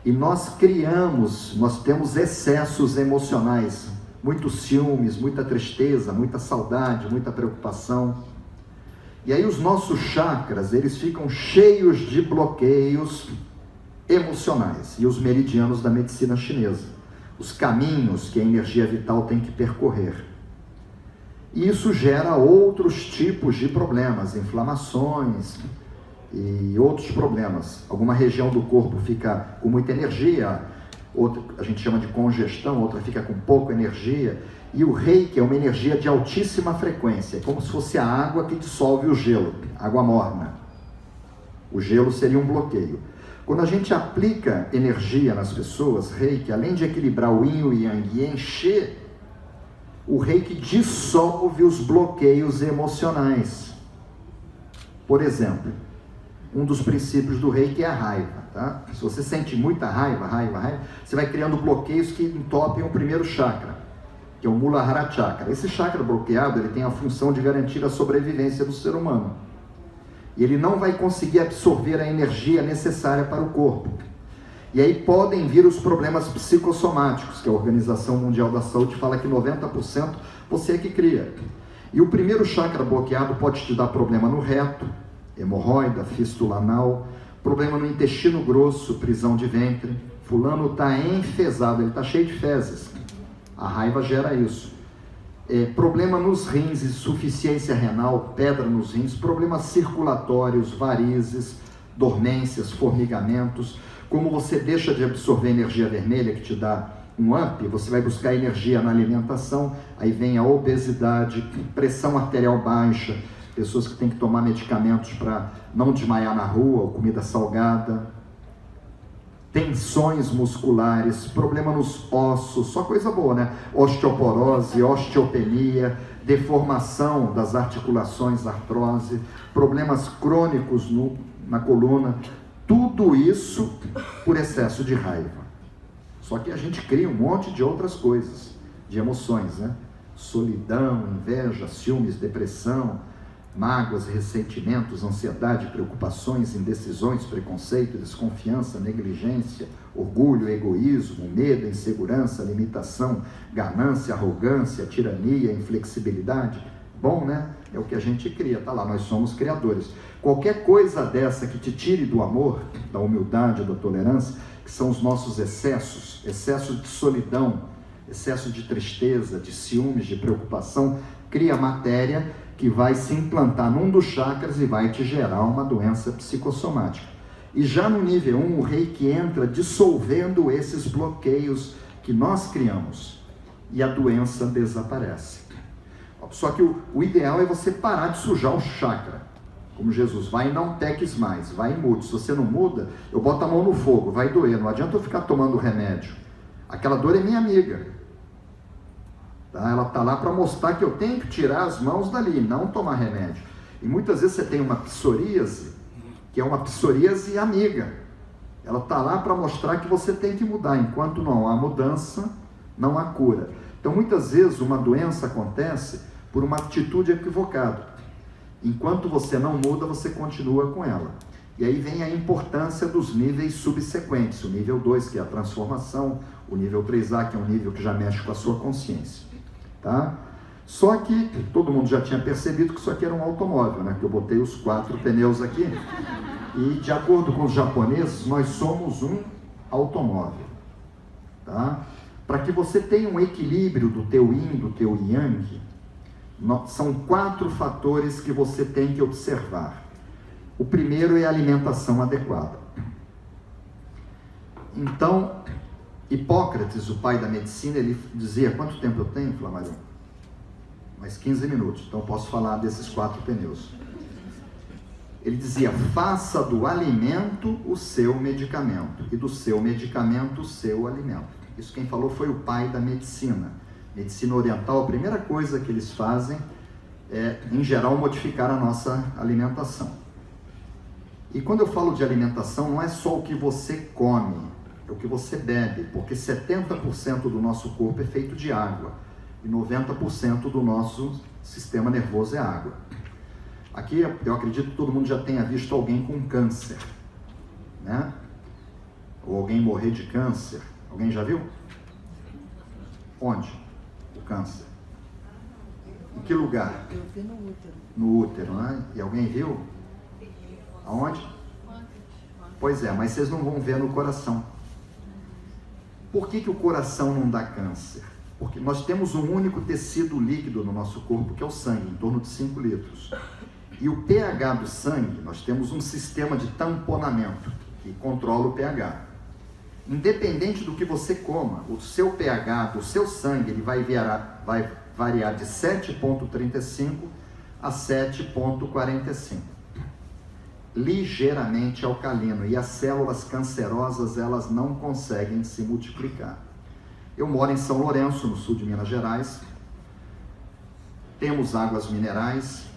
E nós temos excessos emocionais, muitos ciúmes, muita tristeza, muita saudade, muita preocupação. E aí os nossos chakras, eles ficam cheios de bloqueios emocionais. E os meridianos da medicina chinesa, os caminhos que a energia vital tem que percorrer. E isso gera outros tipos de problemas, inflamações e outros problemas. Alguma região do corpo fica com muita energia, outra a gente chama de congestão, outra fica com pouca energia. E o reiki é uma energia de altíssima frequência, é como se fosse a água que dissolve o gelo, água morna. O gelo seria um bloqueio. Quando a gente aplica energia nas pessoas, reiki, além de equilibrar o yin e o yang e encher, o reiki dissolve os bloqueios emocionais. Por exemplo, um dos princípios do reiki é a raiva. Tá? Se você sente muita raiva, você vai criando bloqueios que entopem o primeiro chakra, que é o Muladhara Chakra. Esse chakra bloqueado, ele tem a função de garantir a sobrevivência do ser humano. E ele não vai conseguir absorver a energia necessária para o corpo. E aí podem vir os problemas psicossomáticos, que a Organização Mundial da Saúde fala que 90% você é que cria. E o primeiro chakra bloqueado pode te dar problema no reto, hemorroida, fístula anal, problema no intestino grosso, prisão de ventre. Fulano está enfesado, ele está cheio de fezes. A raiva gera isso. Problema nos rins, insuficiência renal, pedra nos rins, problemas circulatórios, varizes, dormências, formigamentos. Como você deixa de absorver energia vermelha, que te dá um up, você vai buscar energia na alimentação, aí vem a obesidade, pressão arterial baixa, pessoas que têm que tomar medicamentos para não desmaiar na rua, ou comida salgada, tensões musculares, problema nos ossos, só coisa boa, né? Osteoporose, osteopenia, deformação das articulações, artrose, problemas crônicos na coluna, tudo isso por excesso de raiva. Só que a gente cria um monte de outras coisas, de emoções, né? Solidão, inveja, ciúmes, depressão, mágoas, ressentimentos, ansiedade, preocupações, indecisões, preconceito, desconfiança, negligência, orgulho, egoísmo, medo, insegurança, limitação, ganância, arrogância, tirania, inflexibilidade. Bom, né? É o que a gente cria, tá lá, nós somos criadores. Qualquer coisa dessa que te tire do amor, da humildade, da tolerância, que são os nossos excessos, excesso de solidão, excesso de tristeza, de ciúmes, de preocupação, cria matéria que vai se implantar num dos chakras e vai te gerar uma doença psicossomática. E já no nível 1, o Reiki entra dissolvendo esses bloqueios que nós criamos e a doença desaparece. Só que o ideal é você parar de sujar o chakra. Como Jesus, vai e não peques mais, vai e mude. Se você não muda, eu boto a mão no fogo, vai doer. Não adianta eu ficar tomando remédio. Aquela dor é minha amiga. Tá? Ela está lá para mostrar que eu tenho que tirar as mãos dali, não tomar remédio. E muitas vezes você tem uma psoríase, que é uma psoríase amiga. Ela está lá para mostrar que você tem que mudar. Enquanto não há mudança, não há cura. Então muitas vezes uma doença acontece por uma atitude equivocada. Enquanto você não muda, você continua com ela. E aí vem a importância dos níveis subsequentes. O nível 2, que é a transformação. O nível 3A, que é um nível que já mexe com a sua consciência. Tá? Só que todo mundo já tinha percebido que isso aqui era um automóvel, né? Que eu botei os 4 pneus aqui. E de acordo com os japoneses, nós somos um automóvel. Tá? Para que você tenha um equilíbrio do teu yin, do teu yang, são 4 fatores que você tem que observar. O primeiro é a alimentação adequada. Então, Hipócrates, o pai da medicina, ele dizia, quanto tempo eu tenho, Flamarion? Mais 15 minutos, então eu posso falar desses 4 pneus. Ele dizia, faça do alimento o seu medicamento, e do seu medicamento o seu alimento. Isso quem falou foi o pai da medicina. Medicina oriental, a primeira coisa que eles fazem é, em geral, modificar a nossa alimentação. E quando eu falo de alimentação, não é só o que você come, é o que você bebe, porque 70% do nosso corpo é feito de água e 90% do nosso sistema nervoso é água. Aqui, eu acredito que todo mundo já tenha visto alguém com câncer, né? Ou alguém morrer de câncer. Alguém já viu? Onde? O câncer. Em que lugar? Eu vi no útero. No útero, né? E alguém viu? Aonde? Pois é, mas vocês não vão ver no coração. Por que o coração não dá câncer? Porque nós temos um único tecido líquido no nosso corpo, que é o sangue, em torno de 5 litros. E o pH do sangue, nós temos um sistema de tamponamento, que controla o pH. Independente do que você coma, o seu pH do seu sangue ele vai variar de 7,35 a 7,45. Ligeiramente alcalino. E as células cancerosas, elas não conseguem se multiplicar. Eu moro em São Lourenço, no sul de Minas Gerais. Temos águas minerais,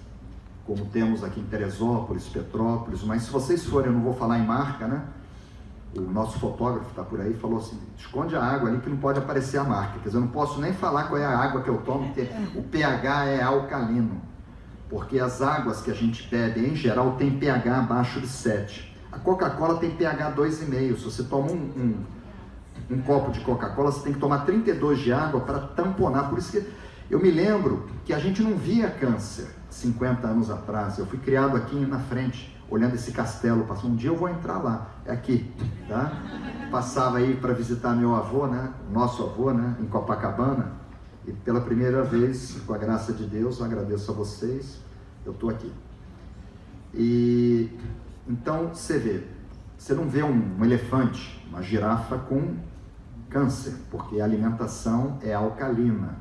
como temos aqui em Teresópolis, Petrópolis. Mas se vocês forem, eu não vou falar em marca, né? O nosso fotógrafo está por aí e falou assim, esconde a água ali que não pode aparecer a marca. Quer dizer, eu não posso nem falar qual é a água que eu tomo, porque o pH é alcalino. Porque as águas que a gente bebe, em geral, tem pH abaixo de 7. A Coca-Cola tem pH 2,5. Se você toma um copo de Coca-Cola, você tem que tomar 32 de água para tamponar. Por isso que eu me lembro que a gente não via câncer 50 anos atrás. Eu fui criado aqui na frente, olhando esse castelo. Um dia eu vou entrar lá, é aqui, tá? Passava aí para visitar meu avô, né? Nosso avô, né? Em Copacabana. E pela primeira vez, com a graça de Deus, eu agradeço a vocês, eu estou aqui. E então você vê, você não vê um elefante, uma girafa com câncer, porque a alimentação é alcalina,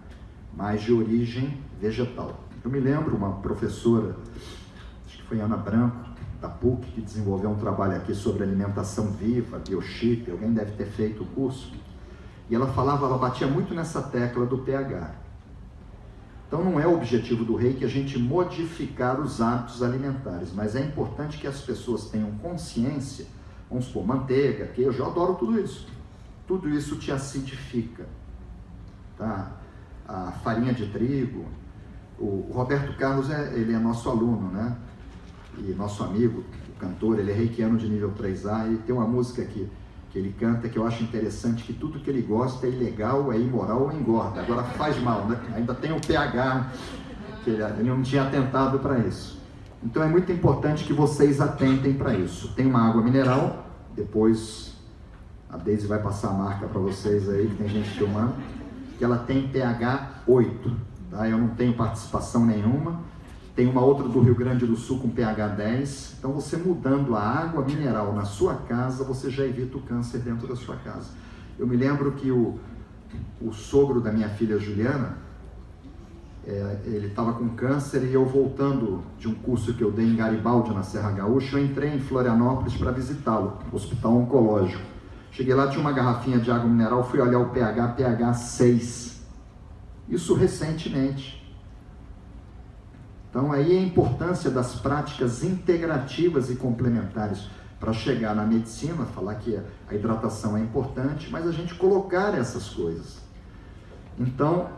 mas de origem vegetal. Eu me lembro uma professora, acho que foi Ana Branco, da PUC, que desenvolveu um trabalho aqui sobre alimentação viva, biochip, alguém deve ter feito o curso, e ela batia muito nessa tecla do pH. Então não é o objetivo do Reiki a gente modificar os hábitos alimentares, mas é importante que as pessoas tenham consciência, vamos supor, manteiga, queijo, eu adoro tudo isso. Tudo isso te acidifica, tá? A farinha de trigo, o Roberto Carlos, ele é nosso aluno, né? E nosso amigo, o cantor, ele é reikiano de nível 3A, e tem uma música que ele canta que eu acho interessante, que tudo que ele gosta é ilegal, é imoral ou engorda, agora faz mal, né? Ainda tem o pH, que ele não tinha atentado para isso. Então é muito importante que vocês atentem para isso. Tem uma água mineral, depois a Deise vai passar a marca para vocês aí, que tem gente filmando, que ela tem pH 8, tá? Eu não tenho participação nenhuma. Tem uma outra do Rio Grande do Sul com pH 10. Então você mudando a água mineral na sua casa, você já evita o câncer dentro da sua casa. Eu me lembro que o sogro da minha filha Juliana, ele estava com câncer, e eu voltando de um curso que eu dei em Garibaldi, na Serra Gaúcha, eu entrei em Florianópolis para visitá-lo, hospital oncológico. Cheguei lá, tinha uma garrafinha de água mineral, fui olhar o pH 6. Isso recentemente. Então aí a importância das práticas integrativas e complementares para chegar na medicina, falar que a hidratação é importante, mas a gente colocar essas coisas. Então,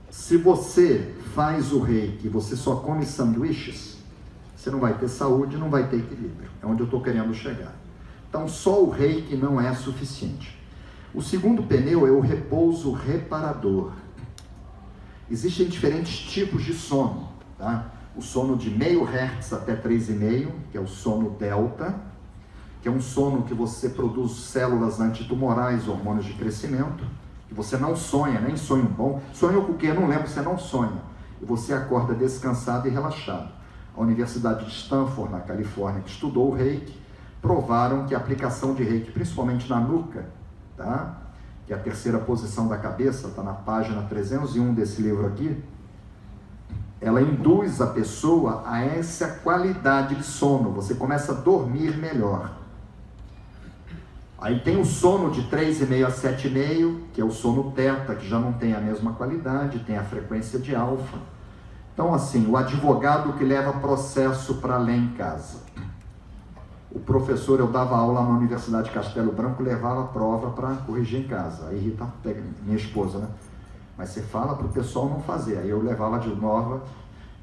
se você faz o Reiki e você só come sanduíches, você não vai ter saúde, não vai ter equilíbrio. É onde eu estou querendo chegar. Então, só o Reiki não é suficiente. O segundo pneu é o repouso reparador. Existem diferentes tipos de sono. Tá? O sono de meio Hz até 3,5, que é o sono delta, que é um sono que você produz células antitumorais, hormônios de crescimento, que você não sonha, nem sonho bom. Sonho com o quê? Eu não lembro, você não sonha. E você acorda descansado e relaxado. A Universidade de Stanford, na Califórnia, que estudou o Reiki, provaram que a aplicação de Reiki, principalmente na nuca, tá? Que é a terceira posição da cabeça, está na página 301 desse livro aqui, ela induz a pessoa a essa qualidade de sono. Você começa a dormir melhor. Aí tem o sono de 3,5 a 7,5, que é o sono teta, que já não tem a mesma qualidade, tem a frequência de alfa. Então, assim, o advogado que leva processo para além em casa. O professor, eu dava aula na Universidade de Castelo Branco, levava a prova para corrigir em casa. Aí Rita, minha esposa, né? Mas você fala para o pessoal não fazer. Aí eu levava de nova,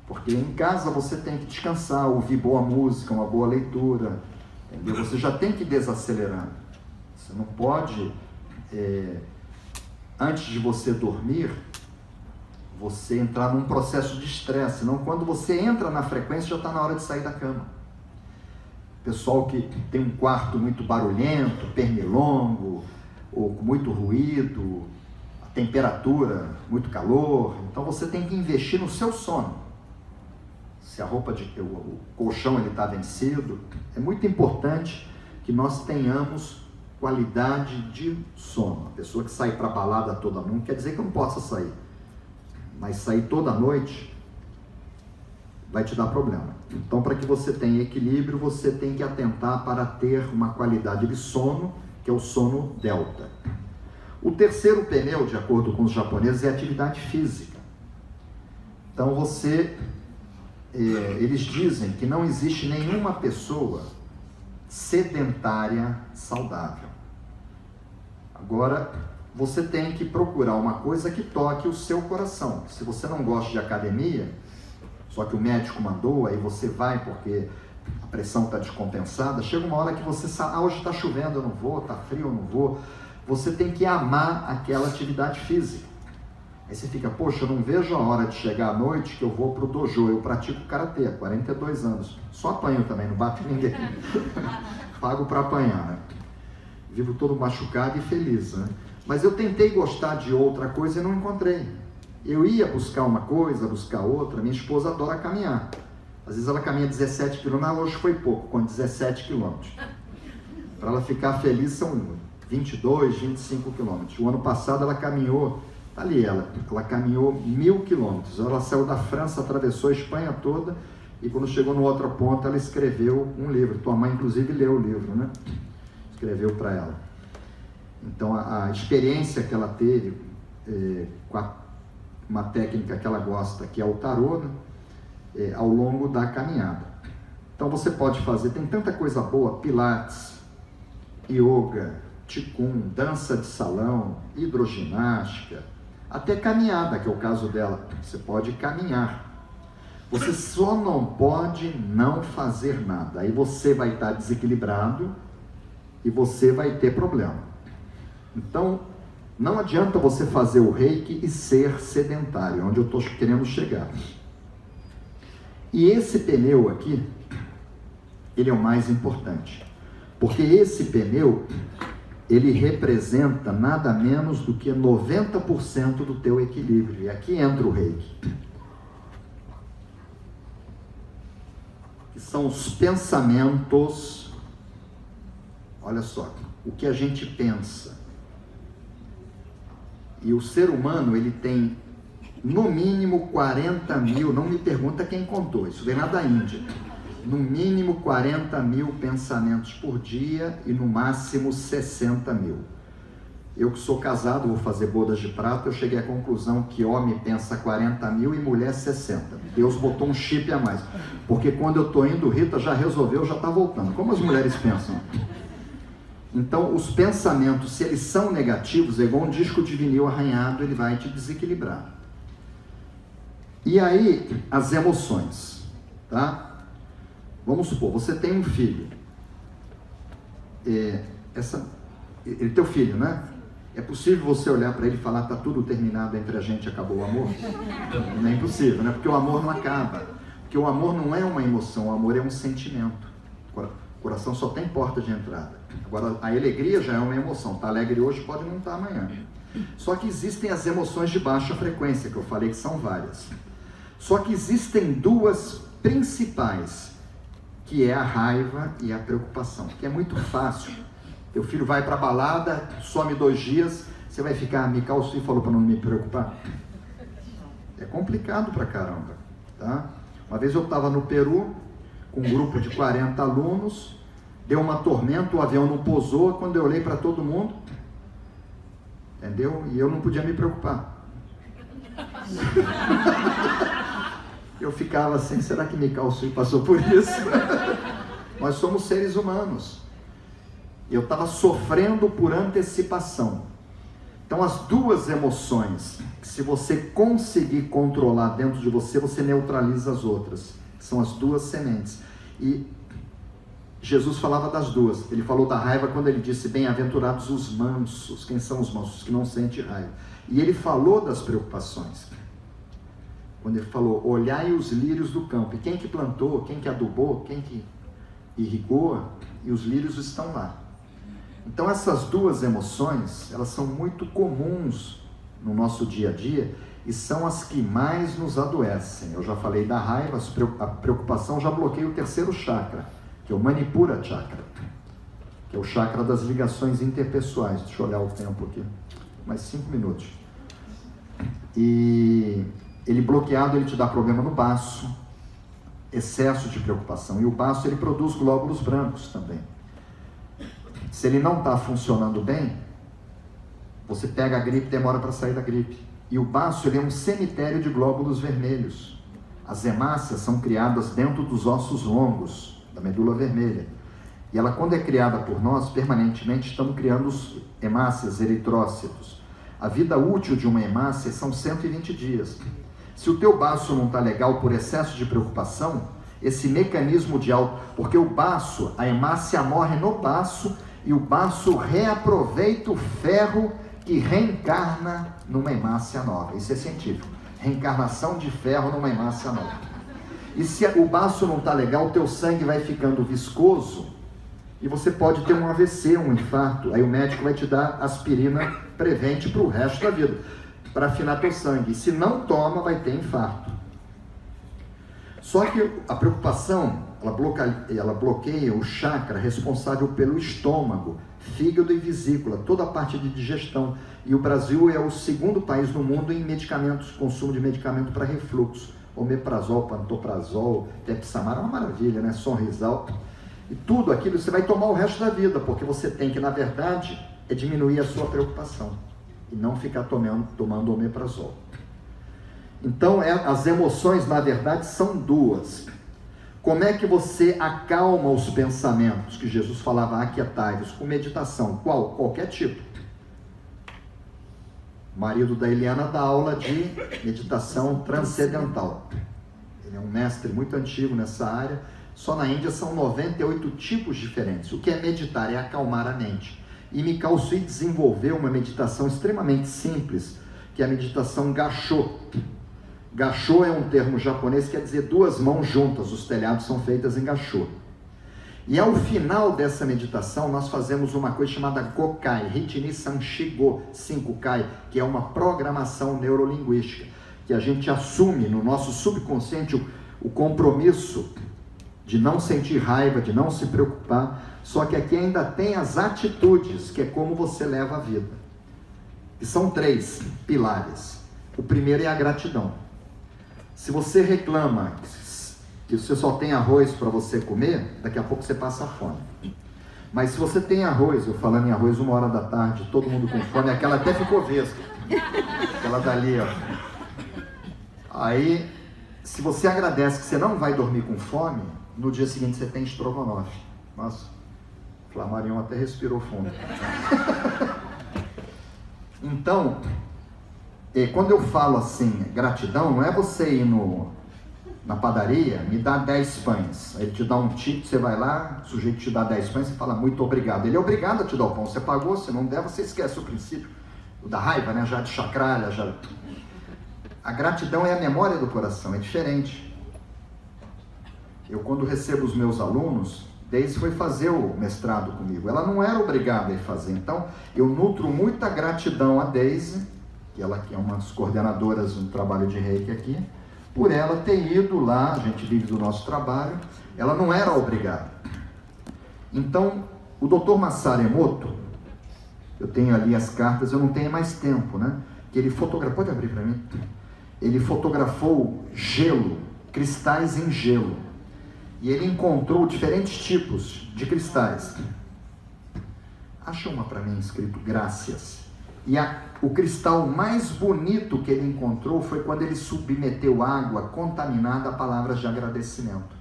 porque em casa você tem que descansar, ouvir boa música, uma boa leitura, entendeu? Você já tem que ir desacelerando. Você não pode, antes de você dormir, você entrar num processo de estresse. Senão, quando você entra na frequência, já está na hora de sair da cama. Pessoal que tem um quarto muito barulhento, pernilongo, ou com muito ruído, temperatura, muito calor, então você tem que investir no seu sono. Se a roupa o colchão ele está vencido, é muito importante que nós tenhamos qualidade de sono. A pessoa que sai para balada toda noite, quer dizer que eu não possa sair, mas sair toda noite vai te dar problema. Então, para que você tenha equilíbrio, você tem que atentar para ter uma qualidade de sono, que é o sono delta. O terceiro pneu, de acordo com os japoneses, é a atividade física. Então eles dizem que não existe nenhuma pessoa sedentária saudável. Agora, você tem que procurar uma coisa que toque o seu coração. Se você não gosta de academia, só que o médico mandou, aí você vai porque a pressão está descompensada, chega uma hora que você sabe, hoje está chovendo, eu não vou, está frio, eu não vou. Você tem que amar aquela atividade física. Aí você fica, poxa, eu não vejo a hora de chegar à noite que eu vou para o dojo. Eu pratico karatê há 42 anos. Só apanho também, não bato ninguém. Pago para apanhar, né? Vivo todo machucado e feliz, né? Mas eu tentei gostar de outra coisa e não encontrei. Eu ia buscar uma coisa, buscar outra. Minha esposa adora caminhar. Às vezes ela caminha 17 quilômetros, hoje foi pouco, com 17 quilômetros. Para ela ficar feliz são 22, 25 quilômetros. O ano passado ela caminhou, tá ali ela caminhou 1000 quilômetros. Ela saiu da França, atravessou a Espanha toda e quando chegou no outro ponto ela escreveu um livro. Tua mãe inclusive leu o livro, né? Escreveu para ela. Então a experiência que ela teve com uma técnica que ela gosta, que é o tarô, né? Ao longo da caminhada. Então você pode fazer, tem tanta coisa boa, pilates, yoga, qigong, dança de salão, hidroginástica, até caminhada, que é o caso dela. Você pode caminhar. Você só não pode não fazer nada. Aí você vai estar desequilibrado e você vai ter problema. Então, não adianta você fazer o reiki e ser sedentário, onde eu estou querendo chegar. E esse pneu aqui, ele é o mais importante, porque esse pneu, ele representa nada menos do que 90% do teu equilíbrio, e aqui entra o reiki, que são os pensamentos. Olha só, o que a gente pensa, e o ser humano, ele tem no mínimo 40 mil, não me pergunta quem contou, isso vem lá da Índia, no mínimo 40 mil pensamentos por dia e no máximo 60 mil. Eu que sou casado, vou fazer bodas de prata, eu cheguei à conclusão que homem pensa 40 mil e mulher 60. Deus botou um chip a mais, porque quando eu estou indo, Rita já resolveu, já está voltando. Como as mulheres pensam? Então, os pensamentos, se eles são negativos, é igual um disco de vinil arranhado, ele vai te desequilibrar. E aí, as emoções, tá? Vamos supor, você tem um filho. Ele é teu filho, né? É possível você olhar para ele e falar, tá tudo terminado entre a gente, acabou o amor? Não é impossível, né? Porque o amor não acaba. Porque o amor não é uma emoção, o amor é um sentimento. O coração só tem porta de entrada. Agora, a alegria já é uma emoção. Tá alegre hoje, pode não estar amanhã. Só que existem as emoções de baixa frequência, que eu falei que são várias. Só que existem duas principais, que é a raiva e a preocupação, que é muito fácil. Teu filho vai para a balada, some 2 dias, você vai ficar, me calçou e falou para não me preocupar? É complicado pra caramba, tá? Uma vez eu estava no Peru, com um grupo de 40 alunos, deu uma tormenta, o avião não pousou, quando eu olhei para todo mundo, entendeu? E eu não podia me preocupar. Eu ficava assim, será que me calçou e passou por isso? Nós somos seres humanos. Eu estava sofrendo por antecipação. Então as duas emoções, se você conseguir controlar dentro de você, você neutraliza as outras. São as duas sementes. E Jesus falava das duas. Ele falou da raiva quando ele disse, bem-aventurados os mansos. Quem são os mansos? Os que não sentem raiva. E ele falou das preocupações. Quando ele falou, olhai os lírios do campo. E quem que plantou, quem que adubou, quem que irrigou, e os lírios estão lá. Então essas duas emoções, elas são muito comuns no nosso dia a dia e são as que mais nos adoecem. Eu já falei da raiva, a preocupação já bloqueia o 3º chakra, que é o Manipura Chakra, que é o chakra das ligações interpessoais. Deixa eu olhar o tempo aqui, mais 5 minutos. E ele bloqueado, ele te dá problema no baço, excesso de preocupação. E o baço, ele produz glóbulos brancos também. Se ele não está funcionando bem, você pega a gripe, demora para sair da gripe. E o baço, ele é um cemitério de glóbulos vermelhos. As hemácias são criadas dentro dos ossos longos, da medula vermelha. E ela, quando é criada por nós, permanentemente estamos criando os hemácias, eritrócitos. A vida útil de uma hemácia são 120 dias. Se o teu baço não está legal por excesso de preocupação, esse mecanismo de porque o baço, a hemácia morre no baço e o baço reaproveita o ferro que reencarna numa hemácia nova. Isso é científico. Reencarnação de ferro numa hemácia nova. E se o baço não está legal, o teu sangue vai ficando viscoso e você pode ter um AVC, um infarto. Aí o médico vai te dar aspirina prevente para o resto da vida, para afinar teu sangue. E se não toma, vai ter infarto. Só que a preocupação, ela bloqueia o chakra responsável pelo estômago, fígado e vesícula, toda a parte de digestão. E o Brasil é o segundo país no mundo em medicamentos, consumo de medicamento para refluxo. Omeprazol, pantoprazol, Tepsamar, é uma maravilha, né? Sonrisal. E tudo aquilo você vai tomar o resto da vida, porque você tem que, na verdade, diminuir a sua preocupação e não ficar tomando omeprazol. Então, as emoções, na verdade, são duas. Como é que você acalma os pensamentos? Que Jesus falava, aquietai-vos, com meditação. Qual? Qualquer tipo. O marido da Eliana dá aula de meditação transcendental. Ele é um mestre muito antigo nessa área. Só na Índia são 98 tipos diferentes. O que é meditar? É acalmar a mente. E Mikao Sui desenvolveu uma meditação extremamente simples, que é a meditação Gassho. Gassho é um termo japonês que quer dizer duas mãos juntas. Os telhados são feitas em Gassho. E ao final dessa meditação, nós fazemos uma coisa chamada Gokai, Ritini Sanshigo 5Kai, que é uma programação neurolinguística, que a gente assume no nosso subconsciente o compromisso de não sentir raiva, de não se preocupar, só que aqui ainda tem as atitudes, que é como você leva a vida. E são 3 pilares. O primeiro é a gratidão. Se você reclama que você só tem arroz para você comer, daqui a pouco você passa fome. Mas se você tem arroz, eu falando em arroz 1h da tarde, todo mundo com fome, aquela até ficou vesga. Aquela dali, ó. Aí, se você agradece que você não vai dormir com fome, no dia seguinte você tem estrogonofe. Nossa, o Flamarion até respirou fundo. Então, quando eu falo assim, gratidão, não é você ir na padaria, me dá 10 pães. Aí ele te dá um ticket, você vai lá, o sujeito te dá 10 pães, você fala muito obrigado. Ele é obrigado a te dar o pão, você pagou, se não der, você esquece o princípio da raiva, né? Já de chacralha, já... A gratidão é a memória do coração, é diferente. Eu, quando recebo os meus alunos, Deise foi fazer o mestrado comigo. Ela não era obrigada a ir fazer. Então, eu nutro muita gratidão a Deise, que ela que é uma das coordenadoras do trabalho de Reiki aqui, por ela ter ido lá, a gente vive do nosso trabalho, ela não era obrigada. Então, o Dr. Masaru Emoto, eu tenho ali as cartas, eu não tenho mais tempo, né? Que ele fotografou, pode abrir para mim? Ele fotografou gelo, cristais em gelo. E ele encontrou diferentes tipos de cristais. Acha uma para mim escrito graças. E o cristal mais bonito que ele encontrou foi quando ele submeteu água contaminada a palavras de agradecimento.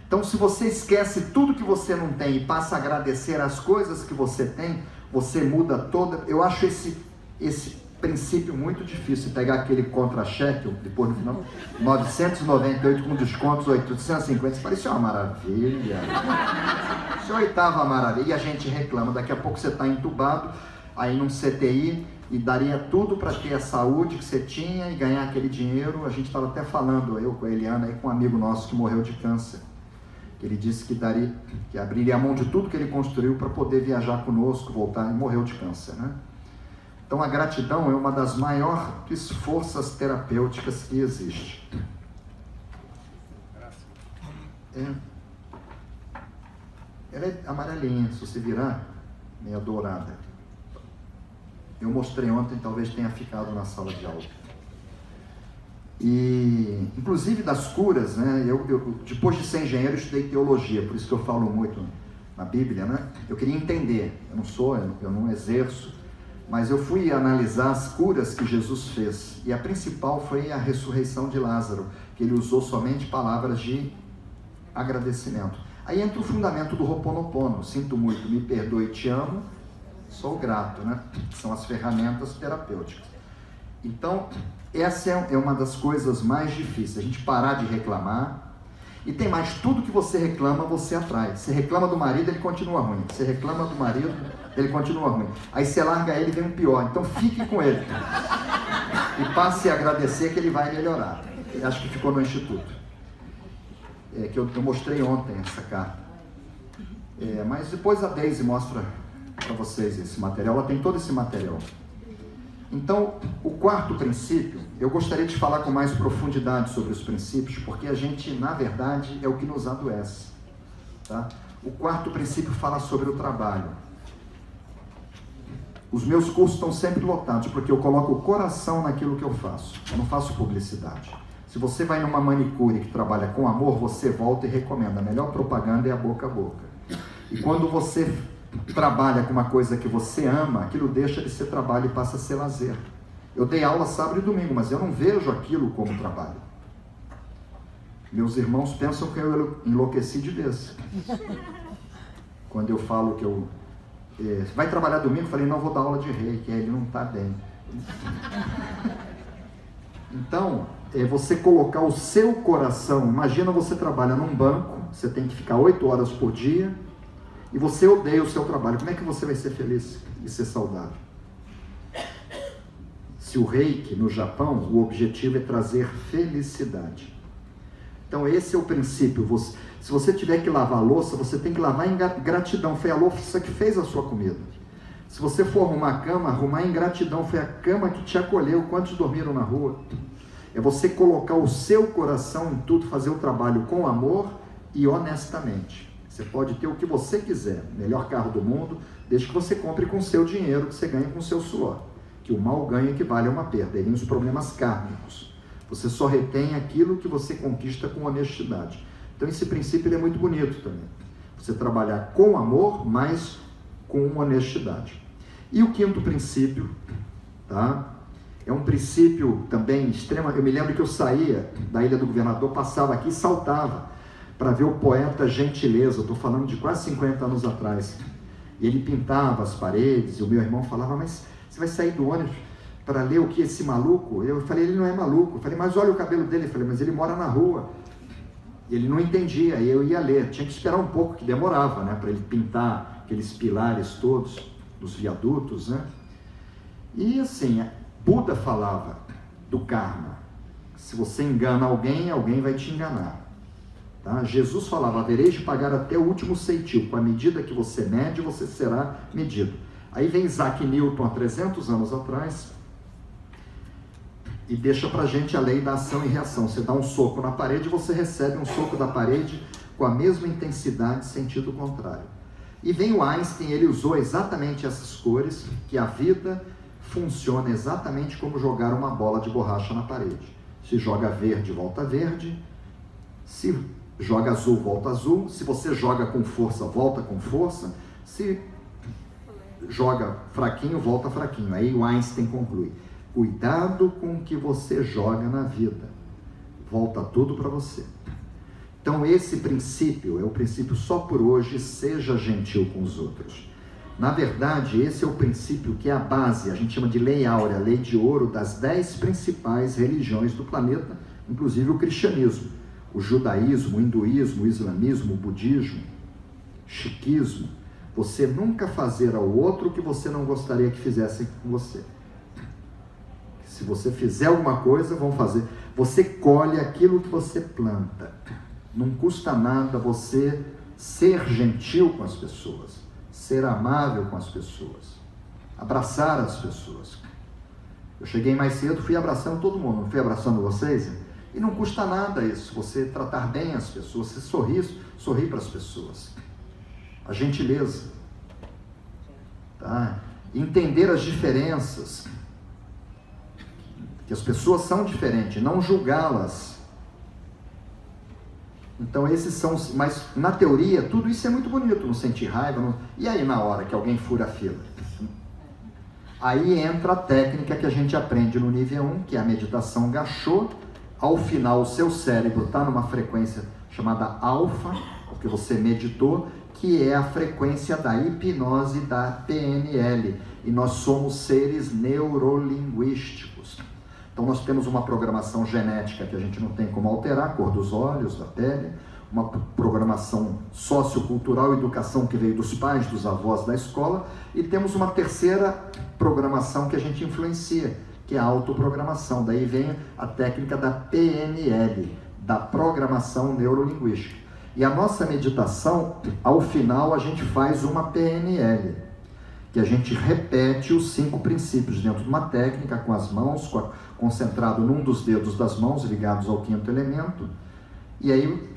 Então, se você esquece tudo que você não tem e passa a agradecer as coisas que você tem, você muda toda... Eu acho esse princípio muito difícil, pegar aquele contra-cheque, depois no final, 998 com descontos, 850, isso parecia uma maravilha. Isso é a 8ª maravilha. E a gente reclama, daqui a pouco você está entubado, aí num CTI, e daria tudo para ter a saúde que você tinha e ganhar aquele dinheiro. A gente estava até falando, eu com a Eliana, e com um amigo nosso que morreu de câncer. Ele disse que abriria a mão de tudo que ele construiu para poder viajar conosco, voltar, e morreu de câncer, né? Então a gratidão é uma das maiores forças terapêuticas que existe. Ela é amarelinha, se você virar, meio dourada. Eu mostrei ontem, talvez tenha ficado na sala de aula. E, inclusive das curas, né? Eu depois de ser engenheiro, eu estudei teologia, por isso que eu falo muito na Bíblia, né? Eu queria entender, eu não exerço, mas eu fui analisar as curas que Jesus fez. E a principal foi a ressurreição de Lázaro, que ele usou somente palavras de agradecimento. Aí entra o fundamento do Ho'oponopono: sinto muito, me perdoe, te amo, sou grato, né? São as ferramentas terapêuticas. Então, essa é uma das coisas mais difíceis, a gente parar de reclamar E tem mais, tudo que você reclama, você atrai. Você reclama do marido, ele continua ruim. Você reclama do marido, ele continua ruim. Aí você larga ele, vem um pior. Então fique com ele. E passe a agradecer que ele vai melhorar. Eu acho que ficou no Instituto. Que eu mostrei ontem essa carta. Mas depois a Deise mostra para vocês esse material. Ela tem todo esse material. Então, o quarto princípio, eu gostaria de falar com mais profundidade sobre os princípios, porque a gente, na verdade, é o que nos adoece. Tá? O quarto princípio fala sobre o trabalho. Os meus cursos estão sempre lotados, porque eu coloco o coração naquilo que eu faço. Eu não faço publicidade. Se você vai numa manicure que trabalha com amor, você volta e recomenda. A melhor propaganda é a boca a boca. E quando você trabalha com uma coisa que você ama, aquilo deixa de ser trabalho e passa a ser lazer. Eu dei aula sábado e domingo, mas eu não vejo aquilo como trabalho. Meus irmãos pensam que eu enlouqueci de vez. Quando eu falo que eu... vai trabalhar domingo? Eu falei, não, vou dar aula de reiki, ele não está bem. Então, você colocar o seu coração, imagina você trabalha num banco, você tem que ficar 8 horas por dia, e você odeia o seu trabalho, como é que você vai ser feliz e ser saudável? Se o reiki, no Japão, o objetivo é trazer felicidade. Então esse é o princípio. Se você tiver que lavar a louça, você tem que lavar em gratidão. Foi a louça que fez a sua comida. Se você for arrumar a cama, arrumar em gratidão. Foi a cama que te acolheu. Quantos dormiram na rua? É você colocar o seu coração em tudo, fazer o trabalho com amor e honestamente. Você pode ter o que você quiser, o melhor carro do mundo, desde que você compre com o seu dinheiro, que você ganha com o seu suor. Que o mal ganho equivale a uma perda. Aí vem os problemas kármicos. Você só retém aquilo que você conquista com honestidade. Então esse princípio ele é muito bonito também. Você trabalhar com amor, mas com honestidade. E o quinto princípio, tá? É um princípio também extremo. Eu me lembro que eu saía da Ilha do Governador, passava aqui e saltava para ver o poeta Gentileza. Eu estou falando de quase 50 anos atrás. E ele pintava as paredes, e o meu irmão falava, mas você vai sair do ônibus para ler o que esse maluco? Eu falei, ele não é maluco. Eu falei, mas olha o cabelo dele. Eu falei, mas ele mora na rua. Ele não entendia, e eu ia ler. Tinha que esperar um pouco, que demorava, né? Para ele pintar aqueles pilares todos, dos viadutos, né? E assim, Buda falava do karma. Se você engana alguém, alguém vai te enganar. Tá? Jesus falava, havereis de pagar até o último ceitil. Com a medida que você mede, você será medido. Aí vem Isaac Newton, há 300 anos atrás, e deixa pra gente a lei da ação e reação. Você dá um soco na parede, você recebe um soco da parede com a mesma intensidade, sentido contrário. E vem o Einstein, ele usou exatamente essas cores, que a vida funciona exatamente como jogar uma bola de borracha na parede. Se joga verde, volta verde. Se joga azul, volta azul. Se você joga com força, volta com força. Se joga fraquinho, volta fraquinho. Aí o Einstein conclui, cuidado com o que você joga na vida, volta tudo para você. Então esse princípio é o princípio só por hoje, seja gentil com os outros. Na verdade, esse é o princípio que é a base, a gente chama de lei áurea, lei de ouro das 10 principais religiões do planeta, inclusive o cristianismo, o judaísmo, o hinduísmo, o islamismo, o budismo, sikhismo. Você nunca fazer ao outro o que você não gostaria que fizessem com você. Se você fizer alguma coisa, vão fazer. Você colhe aquilo que você planta. Não custa nada você ser gentil com as pessoas, ser amável com as pessoas, abraçar as pessoas. Eu cheguei mais cedo, fui abraçando todo mundo, não fui abraçando vocês? E não custa nada isso, você tratar bem as pessoas, você sorrir para as pessoas. A gentileza, tá? Entender as diferenças, que as pessoas são diferentes, não julgá-las. Então esses são, mas na teoria tudo isso é muito bonito, não sentir raiva, e aí na hora que alguém fura a fila? Aí entra a técnica que a gente aprende no nível 1, que é a meditação Gachô. Ao final o seu cérebro está numa frequência chamada alfa, porque você meditou, que é a frequência da hipnose da PNL, e nós somos seres neurolinguísticos. Então nós temos uma programação genética que a gente não tem como alterar, a cor dos olhos, da pele, uma programação sociocultural, educação que veio dos pais, dos avós, da escola, e temos uma terceira programação que a gente influencia, que é a autoprogramação. Daí vem a técnica da PNL, da programação neurolinguística. E a nossa meditação, ao final, a gente faz uma PNL, que a gente repete os 5 princípios dentro de uma técnica, com as mãos, concentrado num dos dedos das mãos, ligados ao 5º elemento, e aí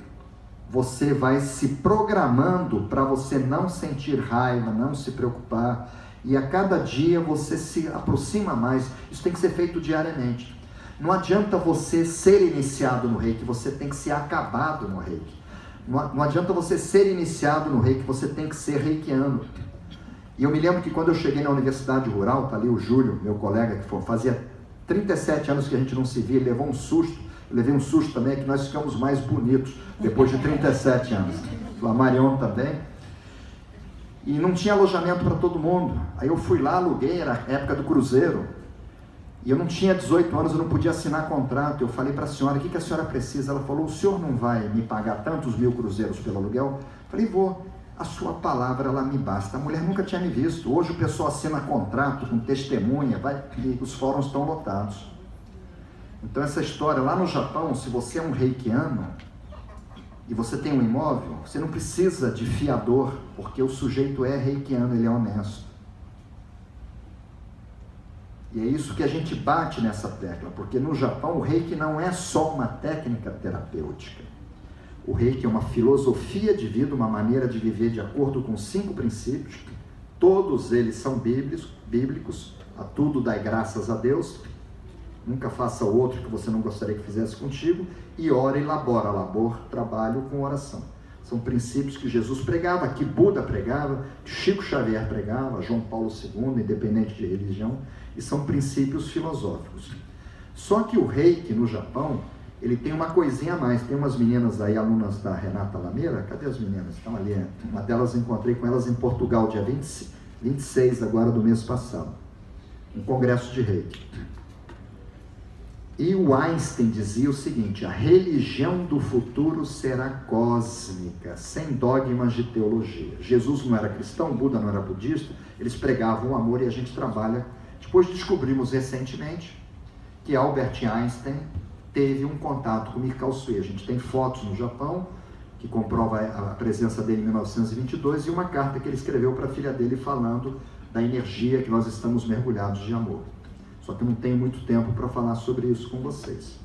você vai se programando para você não sentir raiva, não se preocupar, e a cada dia você se aproxima mais. Isso tem que ser feito diariamente. Não adianta você ser iniciado no Reiki, você tem que ser acabado no Reiki. Não adianta você ser iniciado no Reiki, você tem que ser reikiano. E eu me lembro que quando eu cheguei na Universidade Rural, tá ali o Júlio, meu colega, que fazia 37 anos que a gente não se via, ele levou um susto. Eu levei um susto também, que nós ficamos mais bonitos depois de 37 anos. A Marion também. E não tinha alojamento para todo mundo. Aí eu fui lá, aluguei, era a época do cruzeiro. E eu não tinha 18 anos, eu não podia assinar contrato. Eu falei para a senhora, o que a senhora precisa? Ela falou, o senhor não vai me pagar tantos 1000 cruzeiros pelo aluguel? Eu falei, vou. A sua palavra, ela me basta. A mulher nunca tinha me visto. Hoje o pessoal assina contrato com testemunha, e os fóruns estão lotados. Então essa história, lá no Japão, se você é um reikiano e você tem um imóvel, você não precisa de fiador, porque o sujeito é reikiano, ele é honesto. E é isso que a gente bate nessa tecla, porque no Japão o Reiki não é só uma técnica terapêutica. O Reiki é uma filosofia de vida, uma maneira de viver de acordo com 5 princípios. Todos eles são bíblicos. A tudo dai graças a Deus. Nunca faça o outro que você não gostaria que fizesse contigo. E ora e labora. Labor, trabalho com oração. São princípios que Jesus pregava, que Buda pregava, que Chico Xavier pregava, João Paulo II, independente de religião. E são princípios filosóficos. Só que o Reiki no Japão, ele tem uma coisinha a mais. Tem umas meninas aí, alunas da Renata Lameira. Cadê as meninas? Estão ali. Uma delas encontrei com elas em Portugal, dia 26 agora do mês passado. Um congresso de Reiki. E o Einstein dizia o seguinte: a religião do futuro será cósmica, sem dogmas de teologia. Jesus não era cristão, Buda não era budista, eles pregavam o amor e a gente trabalha. Depois descobrimos recentemente que Albert Einstein teve um contato com Mikao Sui. A gente tem fotos no Japão que comprova a presença dele em 1922 e uma carta que ele escreveu para a filha dele falando da energia que nós estamos mergulhados de amor. Só que eu não tenho muito tempo para falar sobre isso com vocês.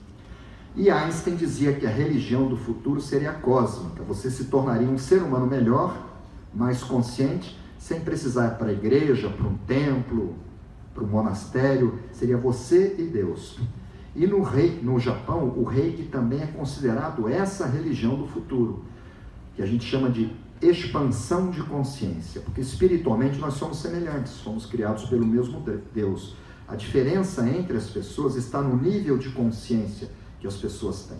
E Einstein dizia que a religião do futuro seria cósmica. Você se tornaria um ser humano melhor, mais consciente, sem precisar ir para a igreja, para um templo, para um monastério. Seria você e Deus. E no Japão, o Reiki também é considerado essa religião do futuro, que a gente chama de expansão de consciência, porque espiritualmente nós somos semelhantes, somos criados pelo mesmo Deus. A diferença entre as pessoas está no nível de consciência que as pessoas têm.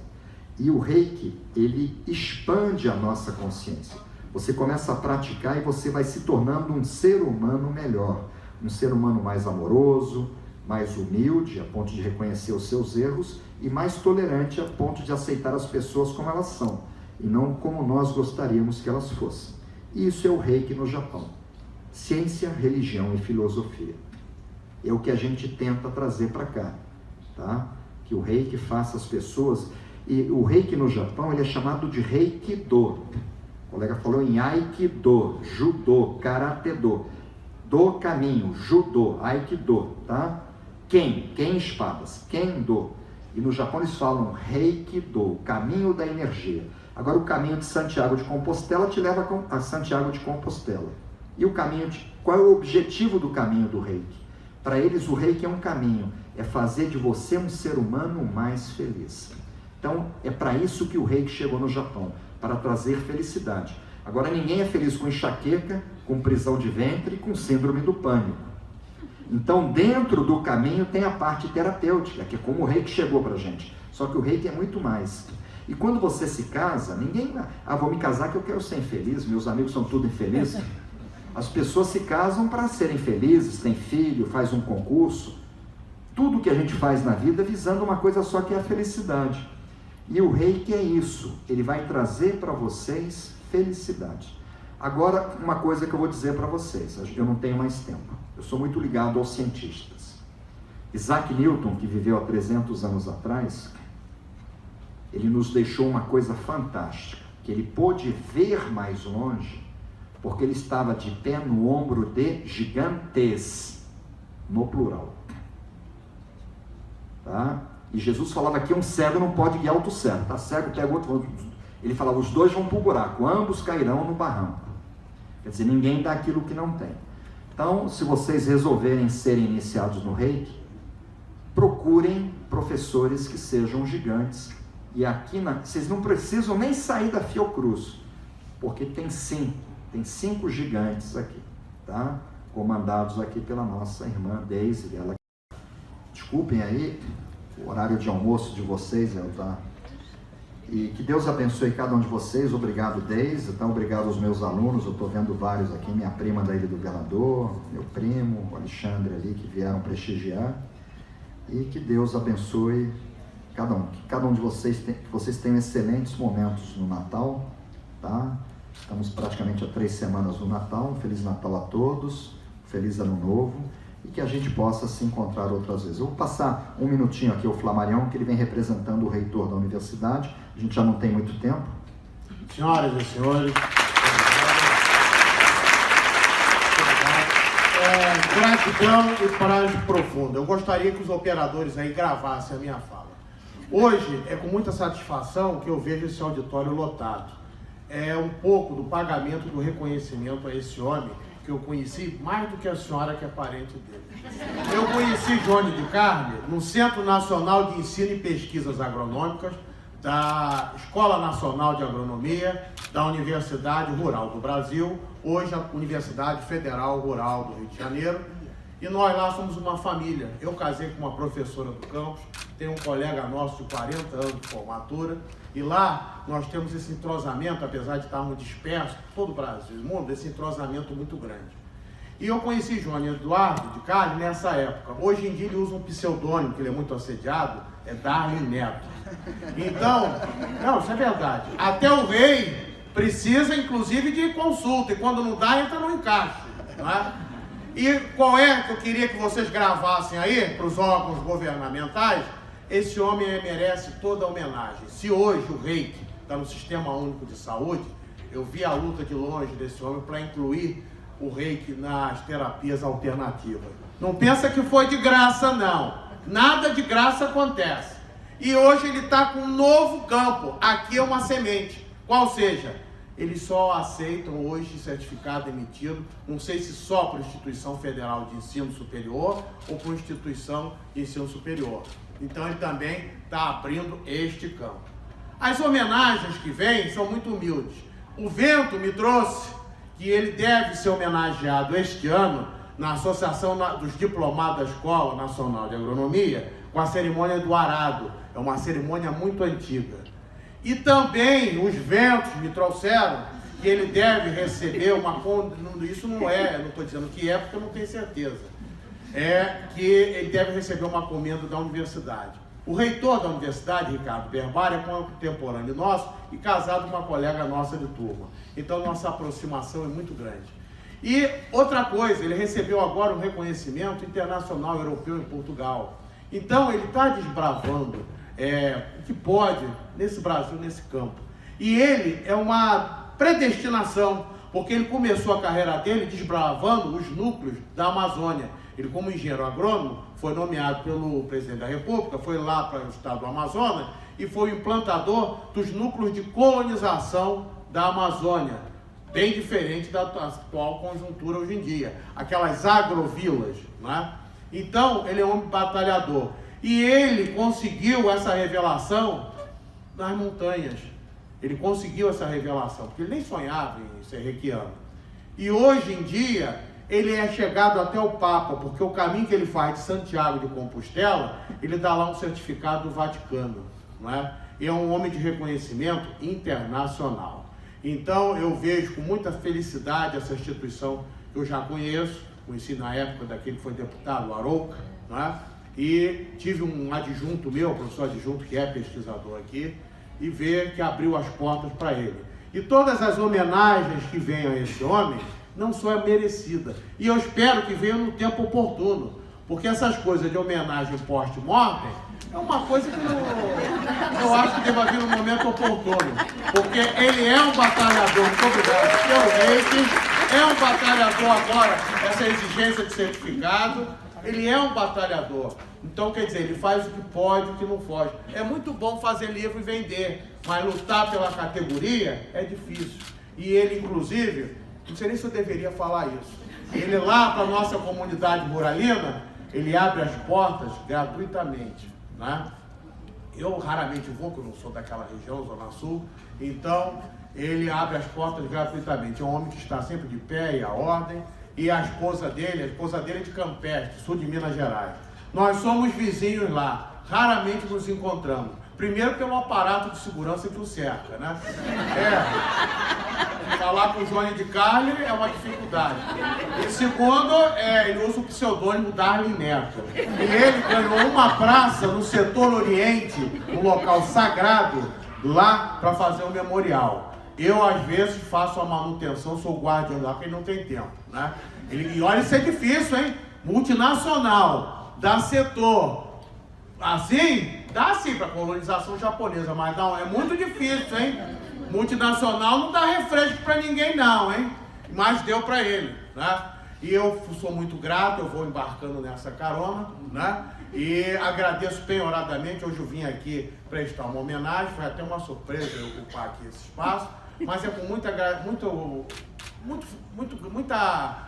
E o Reiki, ele expande a nossa consciência. Você começa a praticar e você vai se tornando um ser humano melhor, um ser humano mais amoroso, mais humilde, a ponto de reconhecer os seus erros, e mais tolerante, a ponto de aceitar as pessoas como elas são, e não como nós gostaríamos que elas fossem. E isso é o Reiki no Japão. Ciência, religião e filosofia. É o que a gente tenta trazer para cá, tá? Que o Reiki faça as pessoas... E o Reiki no Japão, ele é chamado de Reikido. O colega falou em Aikido, Judô, Karate-do. Do caminho, Judô, Aikido, tá? Ken espadas, Kendo. E no Japão eles falam Reikido, caminho da energia. Agora o caminho de Santiago de Compostela te leva a Santiago de Compostela. E o caminho qual é o objetivo do caminho do Reiki? Para eles o Reiki é um caminho, é fazer de você um ser humano mais feliz. Então é para isso que o Reiki chegou no Japão, para trazer felicidade. Agora ninguém é feliz com enxaqueca, com prisão de ventre e com síndrome do pânico. Então dentro do caminho tem a parte terapêutica, que é como o Reiki chegou para a gente. Só que o Reiki é muito mais. E quando você se casa, ninguém... vou me casar que eu quero ser infeliz, meus amigos são tudo infelizes. As pessoas se casam para serem felizes, têm filho, faz um concurso. Tudo que a gente faz na vida visando uma coisa só, que é a felicidade. E o reiki é isso, ele vai trazer para vocês felicidade. Agora, uma coisa que eu vou dizer para vocês, eu não tenho mais tempo, eu sou muito ligado aos cientistas. Isaac Newton, que viveu há 300 anos atrás, ele nos deixou uma coisa fantástica, que ele pôde ver mais longe, porque ele estava de pé no ombro de gigantes, no plural. Tá? E Jesus falava que um cego não pode guiar outro cego, tá cego, pega outro. Ele falava, os dois vão para o buraco, ambos cairão no barranco. Quer dizer, ninguém dá aquilo que não tem. Então, se vocês resolverem serem iniciados no reiki, procurem professores que sejam gigantes. E aqui, vocês não precisam nem sair da Fiocruz, porque tem cinco gigantes aqui, tá? Comandados aqui pela nossa irmã Deise. Ela... Desculpem aí, o horário de almoço de vocês, tá? E que Deus abençoe cada um de vocês. Obrigado, Deise. Então, obrigado aos meus alunos. Eu estou vendo vários aqui, minha prima da Ilha do Governador, meu primo, o Alexandre ali, que vieram prestigiar. E que Deus abençoe cada um. Que cada um de vocês, que vocês tenham excelentes momentos no Natal, tá? Estamos praticamente há 3 semanas do Natal. Um Feliz Natal a todos. Feliz Ano Novo. E que a gente possa se encontrar outras vezes. Eu vou passar um minutinho aqui ao Flamarião, que ele vem representando o reitor da universidade. A gente já não tem muito tempo. Senhoras e senhores, gratidão e prazo profundo. Eu gostaria que os operadores aí gravassem a minha fala. Hoje é com muita satisfação que eu vejo esse auditório lotado. É um pouco do pagamento do reconhecimento a esse homem que eu conheci mais do que a senhora, que é parente dele. Eu conheci Johnny de Carli no Centro Nacional de Ensino e Pesquisas Agronômicas da Escola Nacional de Agronomia da Universidade Rural do Brasil, hoje a Universidade Federal Rural do Rio de Janeiro. E nós lá somos uma família. Eu casei com uma professora do campus, tenho um colega nosso de 40 anos de formatura, e lá nós temos esse entrosamento, apesar de estarmos dispersos por todo o Brasil e o mundo, esse entrosamento muito grande. E eu conheci João Eduardo de Carli nessa época. Hoje em dia ele usa um pseudônimo, que ele é muito assediado, é Darlin Neto. Então, não, isso é verdade. Até o rei precisa, inclusive, de consulta, e quando não dá, entra no encaixe, não é? E qual é que eu queria que vocês gravassem aí, para os órgãos governamentais? Esse homem merece toda a homenagem. Se hoje o reiki está no Sistema Único de Saúde, eu vi a luta de longe desse homem para incluir o reiki nas terapias alternativas. Não pensa que foi de graça, não. Nada de graça acontece. E hoje ele está com um novo campo. Aqui é uma semente. Qual seja? Eles só aceitam hoje certificado emitido, não sei se só para a Instituição Federal de Ensino Superior ou para a Instituição de Ensino Superior. Então ele também está abrindo este campo. As homenagens que vêm são muito humildes. O vento me trouxe que ele deve ser homenageado este ano na Associação dos Diplomados da Escola Nacional de Agronomia com a cerimônia do arado. É uma cerimônia muito antiga. E também os ventos me trouxeram que ele deve receber uma... Isso não estou dizendo que é, porque eu não tenho certeza. É que ele deve receber uma comenda da universidade. O reitor da universidade, Ricardo Berbari, é contemporâneo nosso e casado com uma colega nossa de turma. Então, nossa aproximação é muito grande. E outra coisa, ele recebeu agora um reconhecimento internacional europeu em Portugal. Então, ele está desbravando o que pode nesse Brasil, nesse campo. E ele é uma predestinação, porque ele começou a carreira dele desbravando os núcleos da Amazônia. Ele, como engenheiro agrônomo, foi nomeado pelo presidente da República, foi lá para o estado do Amazonas e foi o implantador dos núcleos de colonização da Amazônia, bem diferente da atual conjuntura hoje em dia, aquelas agrovilas, né? Então, ele é um homem batalhador. E ele conseguiu essa revelação nas montanhas. Ele conseguiu essa revelação, porque ele nem sonhava em ser reikiano. E hoje em dia, ele é chegado até o Papa, porque o caminho que ele faz de Santiago de Compostela, ele dá lá um certificado do Vaticano, não é? E é um homem de reconhecimento internacional. Então, eu vejo com muita felicidade essa instituição que eu já conheci na época daquele que foi deputado, o Arouca, não é? E tive um adjunto meu, professor adjunto, que é pesquisador aqui, e ver que abriu as portas para ele. E todas as homenagens que venham a esse homem não são merecidas. E eu espero que venham no tempo oportuno, porque essas coisas de homenagem post-mortem é uma coisa que eu acho que deva vir no momento oportuno, porque ele é um batalhador. Muito obrigado. Seu Reiki é um batalhador agora, essa exigência de certificado, ele é um batalhador. Então, quer dizer, ele faz o que pode, o que não foge. É muito bom fazer livro e vender, mas lutar pela categoria é difícil. E ele, inclusive, não sei nem se eu deveria falar isso, ele lá para a nossa comunidade ruralina, ele abre as portas gratuitamente, né? Eu raramente vou, porque eu não sou daquela região, Zona Sul, então ele abre as portas gratuitamente. É um homem que está sempre de pé e à ordem, e a esposa dele é de Campestre, sul de Minas Gerais. Nós somos vizinhos lá, raramente nos encontramos. Primeiro pelo aparato de segurança que o cerca, né? Falar com o Johnny de Carli é uma dificuldade. E segundo, ele usa o pseudônimo Darlin Neto. E ele ganhou uma praça no setor oriente, um local sagrado, lá para fazer um memorial. Eu, às vezes, faço a manutenção, sou guardião lá, porque ele não tem tempo, né? E olha, isso é difícil, hein? Multinacional, dá setor. Assim, dá sim para colonização japonesa, mas não, é muito difícil, hein? Multinacional não dá refresco para ninguém não, hein? Mas deu para ele, né? E eu sou muito grato, eu vou embarcando nessa carona, né? E agradeço penhoradamente, hoje eu vim aqui prestar uma homenagem, foi até uma surpresa eu ocupar aqui esse espaço, mas é com muita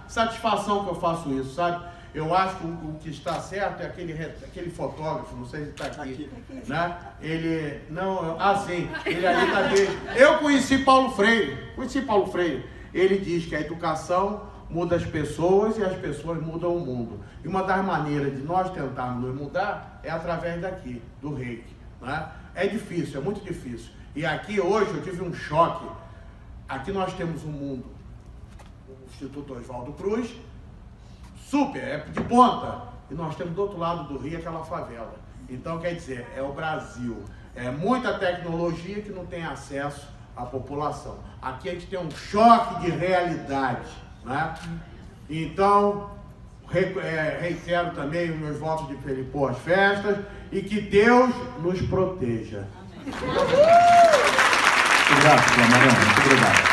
satisfação que eu faço isso, sabe? Eu acho que o que está certo é aquele fotógrafo, não sei se está aqui, né? Ele, não, sim, ele ali está dele. Eu conheci Paulo Freire. Ele diz que a educação muda as pessoas e as pessoas mudam o mundo. E uma das maneiras de nós tentarmos nos mudar é através daqui, do Reiki, né? É difícil, é muito difícil. E aqui hoje eu tive um choque. Aqui nós temos um mundo, o Instituto Oswaldo Cruz, super, é de ponta. E nós temos do outro lado do rio aquela favela. Então, quer dizer, é o Brasil. É muita tecnologia que não tem acesso à população. Aqui a gente tem um choque de realidade, né? Então, reitero também os meus votos de feliz boas festas e que Deus nos proteja. Obrigado, Mariana. Muito obrigado.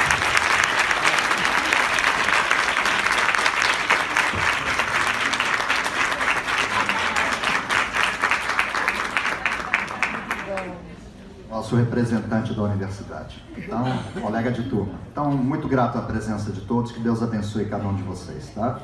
Nosso representante da universidade, então, colega de turma. Então, muito grato à presença de todos, que Deus abençoe cada um de vocês, tá?